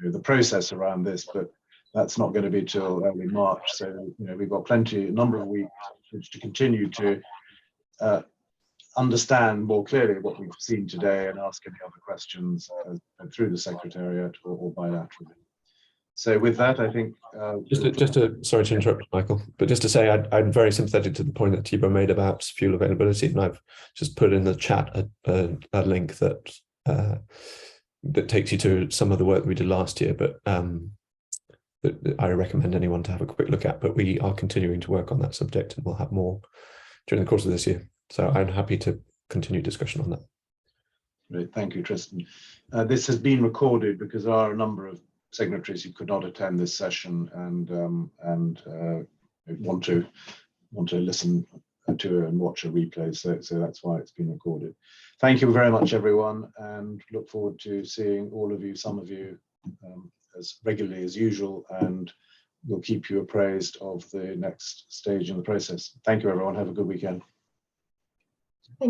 the process around this. But that's not going to be till early March. So we've got a number of weeks to continue to understand more clearly what we've seen today and ask any other questions through the Secretariat or bilaterally. So with that, I think sorry to interrupt, Michael, but just to say I'm very sympathetic to the point that Thibaut made about fuel availability, and I've just put in the chat a link that takes you to some of the work we did last year, but I recommend anyone to have a quick look at. But we are continuing to work on that subject, and we'll have more during the course of this year. So I'm happy to continue discussion on that. Great, thank you, Tristan. This has been recorded because there are a number of signatories who could not attend this session and want to listen to and watch a replay. So that's why it's been recorded. Thank you very much, everyone, and look forward to seeing all of you, some of you, as regularly as usual, and we'll keep you appraised of the next stage in the process. Thank you, everyone. Have a good weekend. Thank you.